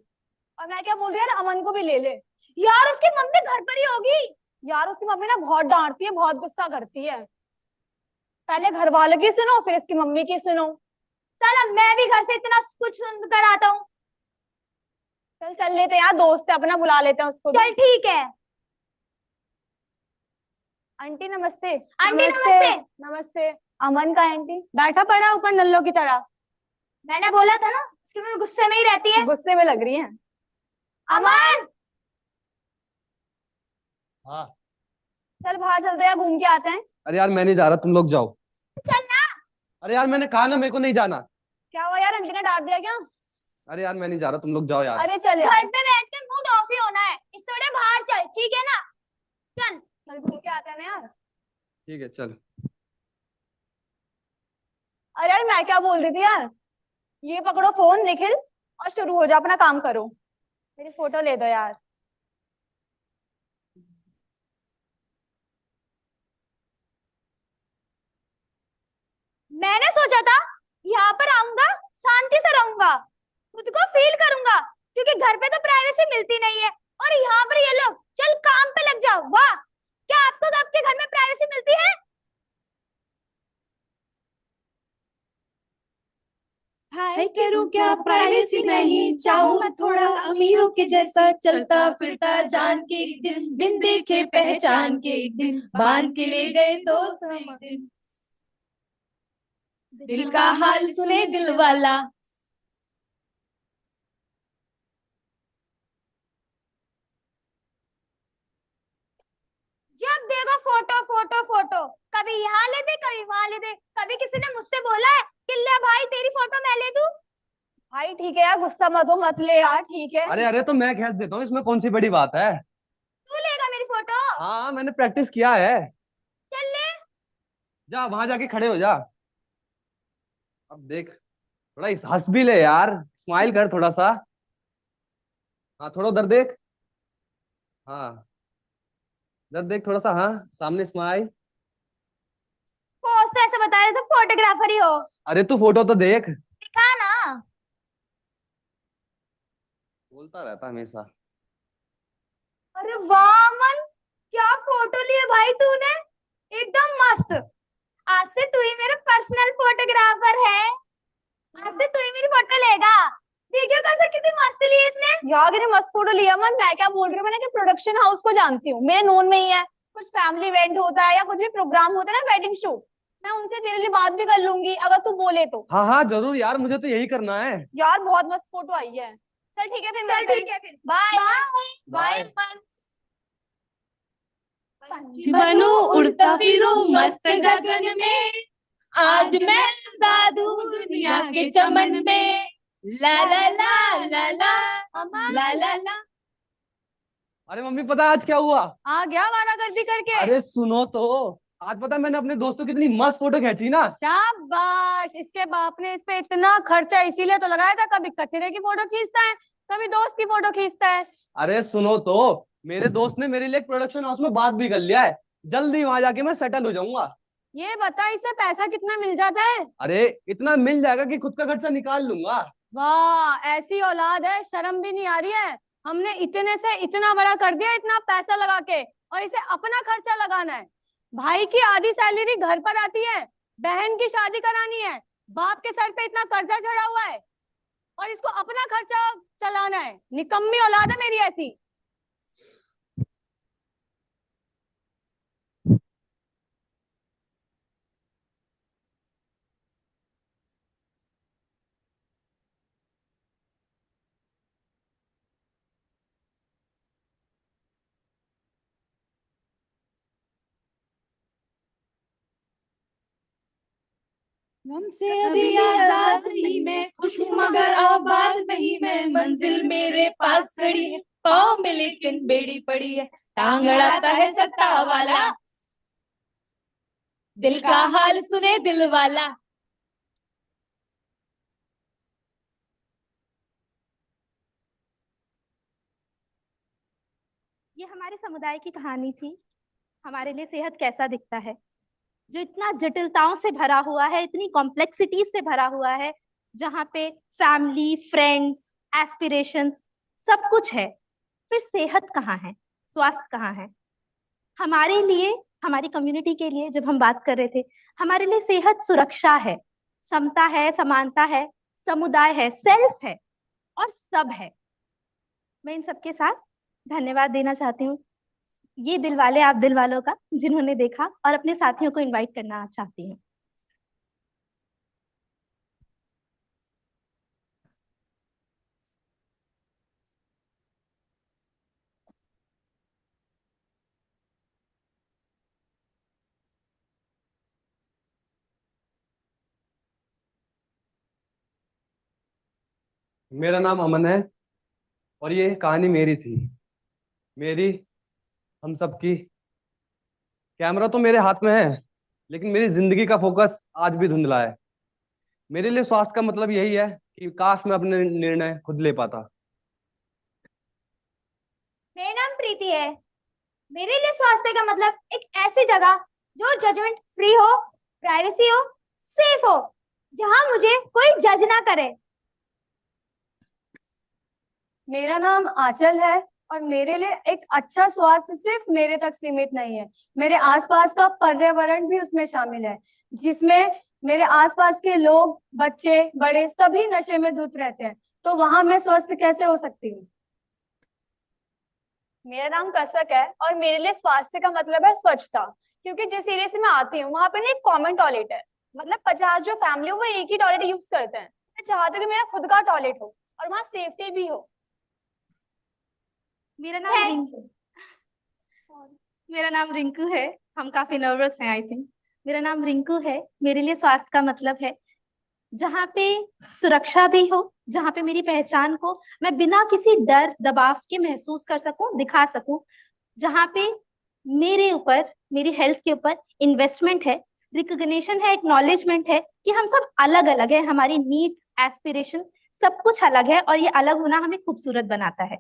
और मैं क्या बोल रही हूँ यार, अमन को भी ले ले यार, उसकी मम्मी घर पर ही होगी। यार उसकी मम्मी ना बहुत डांटती है, बहुत गुस्सा करती है, पहले घर वालों की सुनो फिर इसकी मम्मी की सुनो। चल अब मैं भी घर से इतना कुछ सुन कर आता हूँ। चल चल लेते यार, दोस्त है अपना, बुला लेते हैं उसको। चल ठीक है। आंटी नमस्ते। आंटी नमस्ते। नमस्ते। अमन का आंटी बैठा पड़ा ऊपर नल्लों की तरह। मैंने बोला था ना उसके में गुस्से में ही रहती है। गुस्से में लग रही है। अमन हाँ। चल बाहर चलते हैं, घूम के आते हैं। अरे यार मैं नहीं जा रहा, तुम लोग जाओ। चल ना। अरे यार मैंने कहा ना मेरे को नहीं जाना। क्या हुआ यार, आंटी ने डांट दिया क्या? अरे यार मैं नहीं जा रहा, तुम लोग जाओ यार। अरे चल यार। घर पे बैठ के मूड ऑफ ही होना है, इससे बड़े बाहर चल, ठीक है ना? चल चल घूम के आते हैं ना यार। ठीक है चल। अरे यार मैं क्या बोल रही थी यार, ये पकड़ो फोन निखिल और शुरू हो जाओ, अपना काम करो। मेरी फोटो ले दो यार। मैंने सोचा था यहाँ पर आऊंगा, शांति से रहूंगा, खुद को फील करूंगा, क्योंकि घर पे तो प्राइवेसी मिलती नहीं है। और यहाँ पर ये लोग चल काम पे लग जाओ। वाह, क्या आपको आपके घर में प्राइवेसी मिलती है? हाय करूं क्या प्राइवेसी नहीं, चाहूं मैं थोड़ा अमीरों के जैसा, चलता फिरता जान के एक दिन, बिन देखे पहचान के एक दिन, बांध के ले गए दोस्त एक दिन। दिल का हाल सुने दिल वाला। जब देखो फोटो फोटो फोटो, कभी यहाँ ले दे कभी वहां ले दे। कभी किसी ने मुझसे बोला है कि ले भाई तेरी फोटो मैं ले दूं? भाई ठीक है यार, गुस्सा मत हो, मत ले यार, ठीक है। अरे अरे तो मैं खींच देता हूँ, इसमें कौन सी बड़ी बात है। तू लेगा मेरी फोटो? हाँ मैंने प्रैक्टिस किया है। चल ले। जा वहां जाके खड़े हो जा। अब देख, थोड़ा हंस भी ले यार, स्माइल कर थोड़ा सा। हाँ थोड़ा उधर देख। हाँ इधर देख थोड़ा सा, हाँ सामने स्माइल। पोस्ट ऐसे बता रहे थे फोटोग्राफर ही हो। अरे तू फोटो तो देख। दिखा ना। बोलता रहता हमेशा। अरे वाह अमन, क्या फोटो लिए भाई तूने, एकदम मस्त। आज से तू ही मेरा पर्सनल फोटोग्राफर है। आज से तू ही मेरी फोटो लेगा। देखियो कैसे कितनी मस्त ली इसने। यार कितनी मस्त फोटो लिया अमन। मैं क्या बोल रही हूँ, मैंने कि प्रोडक्शन हाउस को जानती हूँ, मेरे नोन में ही है। कुछ फैमिली इवेंट होता है या कुछ भी प्रोग्राम होता है ना, वेडिंग शूट, मैं उनसे तेरे लिए बात भी कर लूंगी अगर तू बोले तो। हाँ हाँ जरूर यार, मुझे तो यही करना है। यार बहुत मस्त फोटो आई है। चल ठीक है फिर, चल ठीक है फिर, बाय बाय अमन। पंछी बनूं उड़ता फिरूं मस्त गगन में, आज मैं आजाद हूँ दुनिया के चमन में। ला ला ला ला ला ला ला ला। अरे मम्मी पता है आज क्या हुआ? आ गया वारागर्दी करके। अरे सुनो तो, आज पता है मैंने अपने दोस्तों की इतनी मस्त फोटो खींची ना। शाबाश, इसके बाप ने इस पे इतना खर्चा इसीलिए तो लगाया था। कभी कचरे की फोटो खींचता है, कभी दोस्त की फोटो खींचता है। अरे सुनो तो, मेरे दोस्त ने मेरे लिए एक प्रोडक्शन हाउस में बात भी कर लिया है, जल्दी वहां जाके मैं सेटल हो जाऊंगा। ये बता इसे पैसा कितना मिल जाता है? अरे इतना मिल जाएगा कि खुद का खर्चा निकाल लूंगा। वाह, ऐसी औलाद है, शर्म भी नहीं आ रही है। हमने इतने से इतना बड़ा कर दिया, इतना पैसा लगा के, और इसे अपना खर्चा लगाना है। भाई की आधी सैलरी घर पर आती है, बहन की शादी करानी है, बाप के सर पे इतना कर्जा चढ़ा हुआ है, और इसको अपना खर्चा चलाना है। निकम्मी औलाद है मेरी ऐसी। हमसे अभी आजाद नहीं मैं, खुश हूँ मगर आबाद नहीं मैं। मंजिल मेरे पास खड़ी है, पाँव में लेकिन बेड़ी पड़ी है। टांग अड़ाता है सत्ता वाला, दिल का हाल सुने दिल वाला। ये हमारे समुदाय की कहानी थी। हमारे लिए सेहत कैसा दिखता है, जो इतना जटिलताओं से भरा हुआ है, इतनी कॉम्प्लेक्सिटीज से भरा हुआ है, जहाँ पे फैमिली, फ्रेंड्स, एस्पिरेशंस सब कुछ है, फिर सेहत कहाँ है, स्वास्थ्य कहाँ है? हमारे लिए, हमारी कम्युनिटी के लिए जब हम बात कर रहे थे, हमारे लिए सेहत सुरक्षा है, समता है, समानता है, समुदाय है, सेल्फ है और सब है। मैं इन सबके साथ धन्यवाद देना चाहती हूँ ये दिल वाले आप दिल वालों का जिन्होंने देखा और अपने साथियों को इनवाइट करना चाहती हूँ। मेरा नाम अमन है और ये कहानी मेरी थी, मेरी, हम सबकी। कैमरा तो मेरे हाथ में है, लेकिन मेरी जिंदगी का फोकस आज भी धुंधला है। मेरे लिए स्वास्थ्य का मतलब यही है कि काश मैं अपने निर्णय खुद ले पाता। मेरा नाम प्रीति है। मेरे लिए स्वास्थ्य का मतलब एक ऐसी जगह जो जजमेंट फ्री हो, प्राइवेसी हो, सेफ हो, जहां मुझे कोई जज ना करे। मेरा नाम आंचल है और मेरे लिए एक अच्छा स्वास्थ्य सिर्फ मेरे तक सीमित नहीं है, मेरे आसपास का पर्यावरण भी उसमें शामिल है, जिसमें मेरे आसपास के लोग, बच्चे, बड़े सभी नशे में धुत रहते हैं। तो वहां मैं स्वस्थ कैसे हो सकती हूँ? मेरा नाम कसक है और मेरे लिए स्वास्थ्य का मतलब है स्वच्छता, क्योंकि जिस एरिया से मैं आती हूँ वहां पे ना एक कॉमन टॉयलेट है, मतलब 50 जो फैमिली हो वो एक ही टॉयलेट यूज करते हैं। मैं चाहती हूँ कि मेरा खुद का टॉयलेट हो और वहाँ सेफ्टी भी हो। मेरा नाम रिंकू मेरा नाम रिंकू है। हम काफी नर्वस हैं आई थिंक। मेरा नाम रिंकू है। मेरे लिए स्वास्थ्य का मतलब है जहाँ पे सुरक्षा भी हो, जहाँ पे मेरी पहचान को मैं बिना किसी डर दबाव के महसूस कर सकूं, दिखा सकूं, जहाँ पे मेरे ऊपर, मेरी हेल्थ के ऊपर इन्वेस्टमेंट है, रिकॉग्निशन है, एक्नॉलेजमेंट है कि हम सब अलग अलग है, हमारी नीड्स, एस्पिरेशन सब कुछ अलग है और ये अलग होना हमें खूबसूरत बनाता है।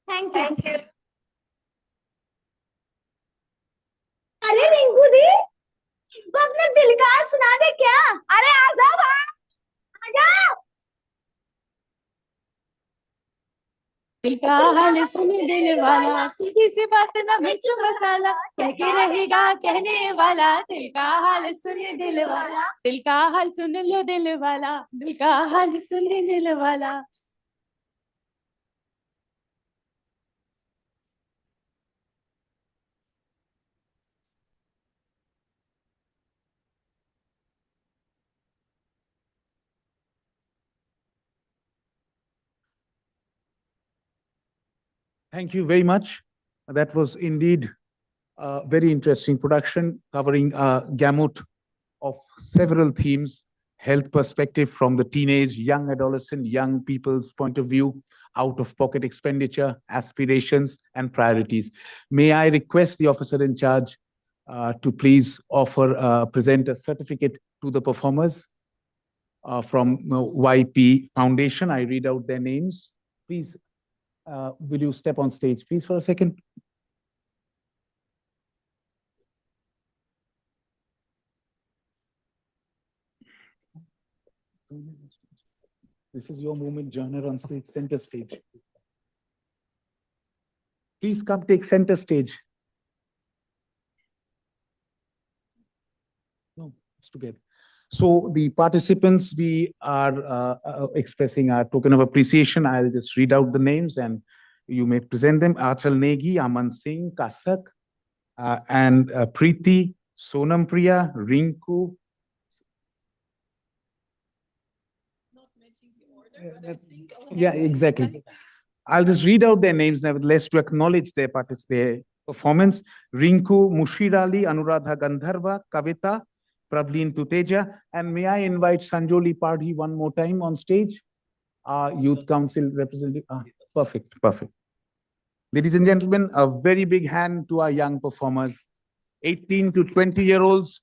Thank you. अरे रिंकू दी, तो अपने दिल का हाल सुना दे क्या? अरे आ जाओ बाहर, आ जाओ। दिल का हाल सुन दिल वाला, सीधी सी बात ना मिर्च मसाला, कह के रहेगा कहने वाला। दिल का हाल सुन दिल वाला, दिल का हाल सुन लो दिल वाला, दिल का हाल सुन दिल वाला। Thank you very much. That was indeed a very interesting production covering a gamut of several themes, health perspective from the teenage, young adolescent, young people's point of view, out-of-pocket expenditure, aspirations, and priorities. May I request the officer in charge to please present a certificate to the performers from YP Foundation. I read out their names. Please, will you step on stage, please, for a second? This is your moment, joiner on stage, center stage. Please come take center stage. No, it's together. So the participants, we are expressing our token of appreciation. I'll just read out the names and you may present them. Achal Negi, Aman Singh, Kasak, and Preeti, Sonam Priya, Rinku. Yeah, exactly. I'll just read out their names nevertheless to acknowledge their performance. Rinku, Mushirali, Anuradha Gandharva, Kavita, Prableen Tuteja, and may I invite Sanjoli Padhi one more time on stage? Youth Council representative. Perfect. Ladies and gentlemen, a very big hand to our young performers, 18 to 20-year-olds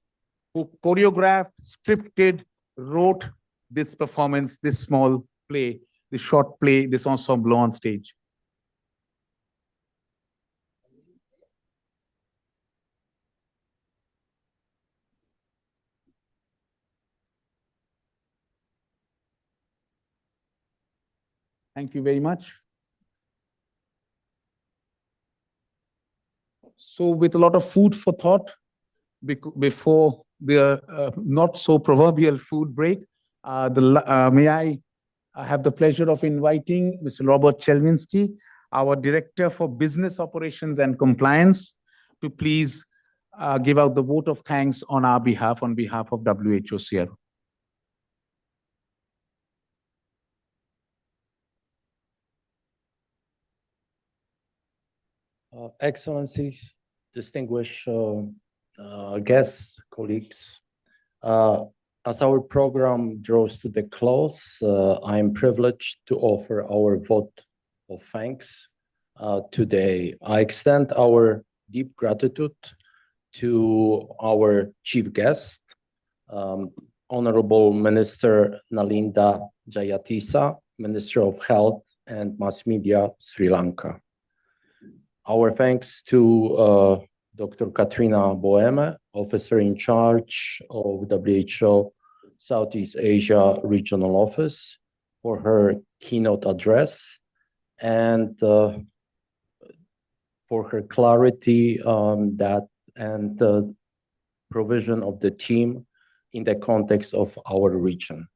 who choreographed, scripted, wrote this performance, this small play, this short play, this ensemble on stage. Thank you very much. So with a lot of food for thought, before the not so proverbial food break, may I have the pleasure of inviting Mr. Robert Chelminsky, our Director for Business Operations and Compliance, to please give out the vote of thanks on our behalf, on behalf of WHO CRO. Excellencies, distinguished guests, colleagues, as our program draws to the close, I am privileged to offer our vote of thanks today. I extend our deep gratitude to our chief guest, Honorable Minister Nalinda Jayatissa, Minister of Health and Mass Media, Sri Lanka. Our thanks to Dr. Katrina Boehme, Officer in Charge of WHO Southeast Asia Regional Office, for her keynote address and for her clarity that and the provision of the team in the context of our region.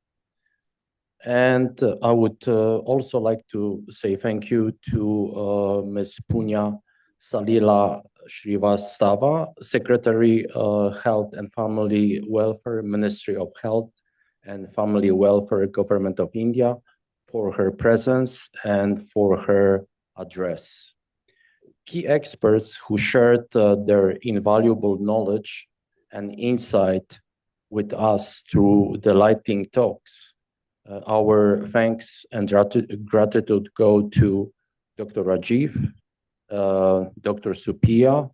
And I would also like to say thank you to Ms. Punya Salila Srivastava, Secretary Health and Family Welfare, Ministry of Health and Family Welfare, Government of India, for her presence and for her address. Key experts who shared their invaluable knowledge and insight with us through the lighting talks. Our thanks and gratitude go to Dr. Rajiv, Dr. Supiya,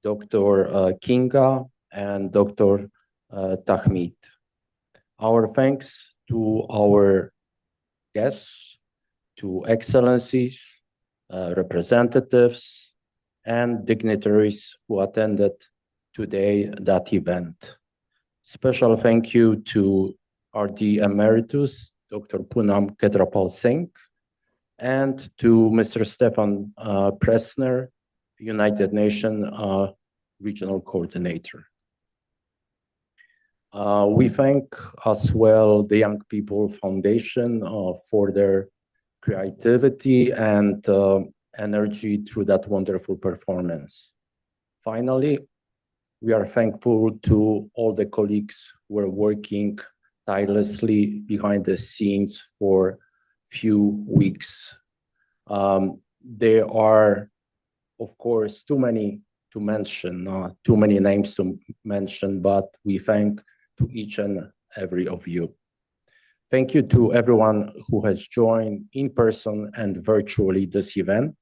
Dr. Kinga, and Dr. Tahmid. Our thanks to our guests, to excellencies, representatives, and dignitaries who attended today that event. Special thank you to RD Emeritus, Dr. Poonam Ketrapal Singh, and to Mr. Stefan Pressner, United Nations Regional Coordinator. We thank as well the Young People Foundation for their creativity and energy through that wonderful performance. Finally, we are thankful to all the colleagues who are working tirelessly behind the scenes for few weeks. There are, of course, too many to mention, too many names to mention, but we thank to each and every of you. Thank you to everyone who has joined in person and virtually this event.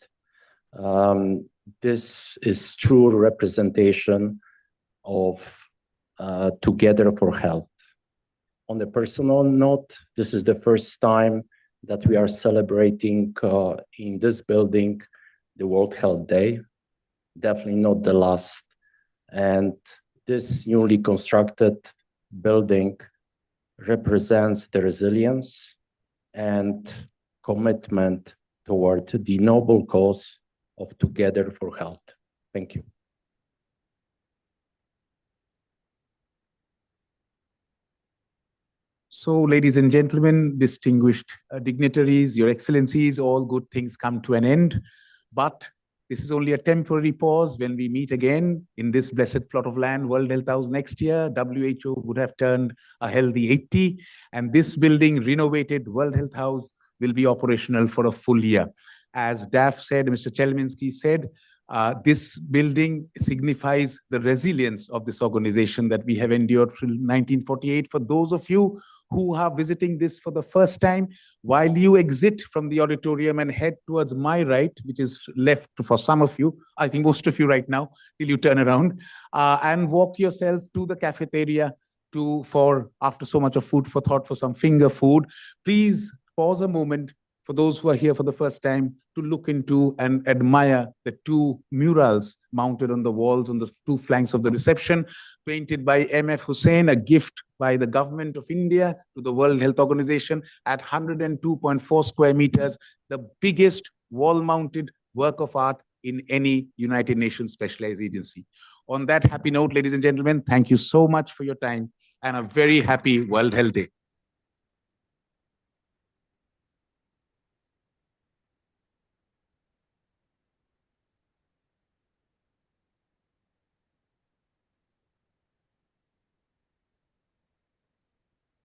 This is true representation of Together for Health. On a personal note, this is the first time that we are celebrating in this building the World Health Day. Definitely not the last. And this newly constructed building represents the resilience and commitment toward the noble cause of Together for Health. Thank you. So, ladies and gentlemen, distinguished dignitaries, your excellencies, all good things come to an end. But this is only a temporary pause. When we meet again in this blessed plot of land, World Health House next year, WHO would have turned a healthy 80. And this building, renovated World Health House, will be operational for a full year. As DAF said, Mr. Chelminsky said, this building signifies the resilience of this organization that we have endured from 1948. For those of you who are visiting this for the first time, while you exit from the auditorium and head towards my right, which is left for some of you, I think most of you right now, till you turn around, and walk yourself to the cafeteria after so much of food for thought, for some finger food. Please pause a moment for those who are here for the first time to look into and admire the two murals mounted on the walls on the two flanks of the reception, painted by M.F. Hussain, a gift by the government of India to the World Health Organization at 102.4 square meters, the biggest wall-mounted work of art in any United Nations specialized agency. On that happy note, ladies and gentlemen, thank you so much for your time and a very happy World Health Day.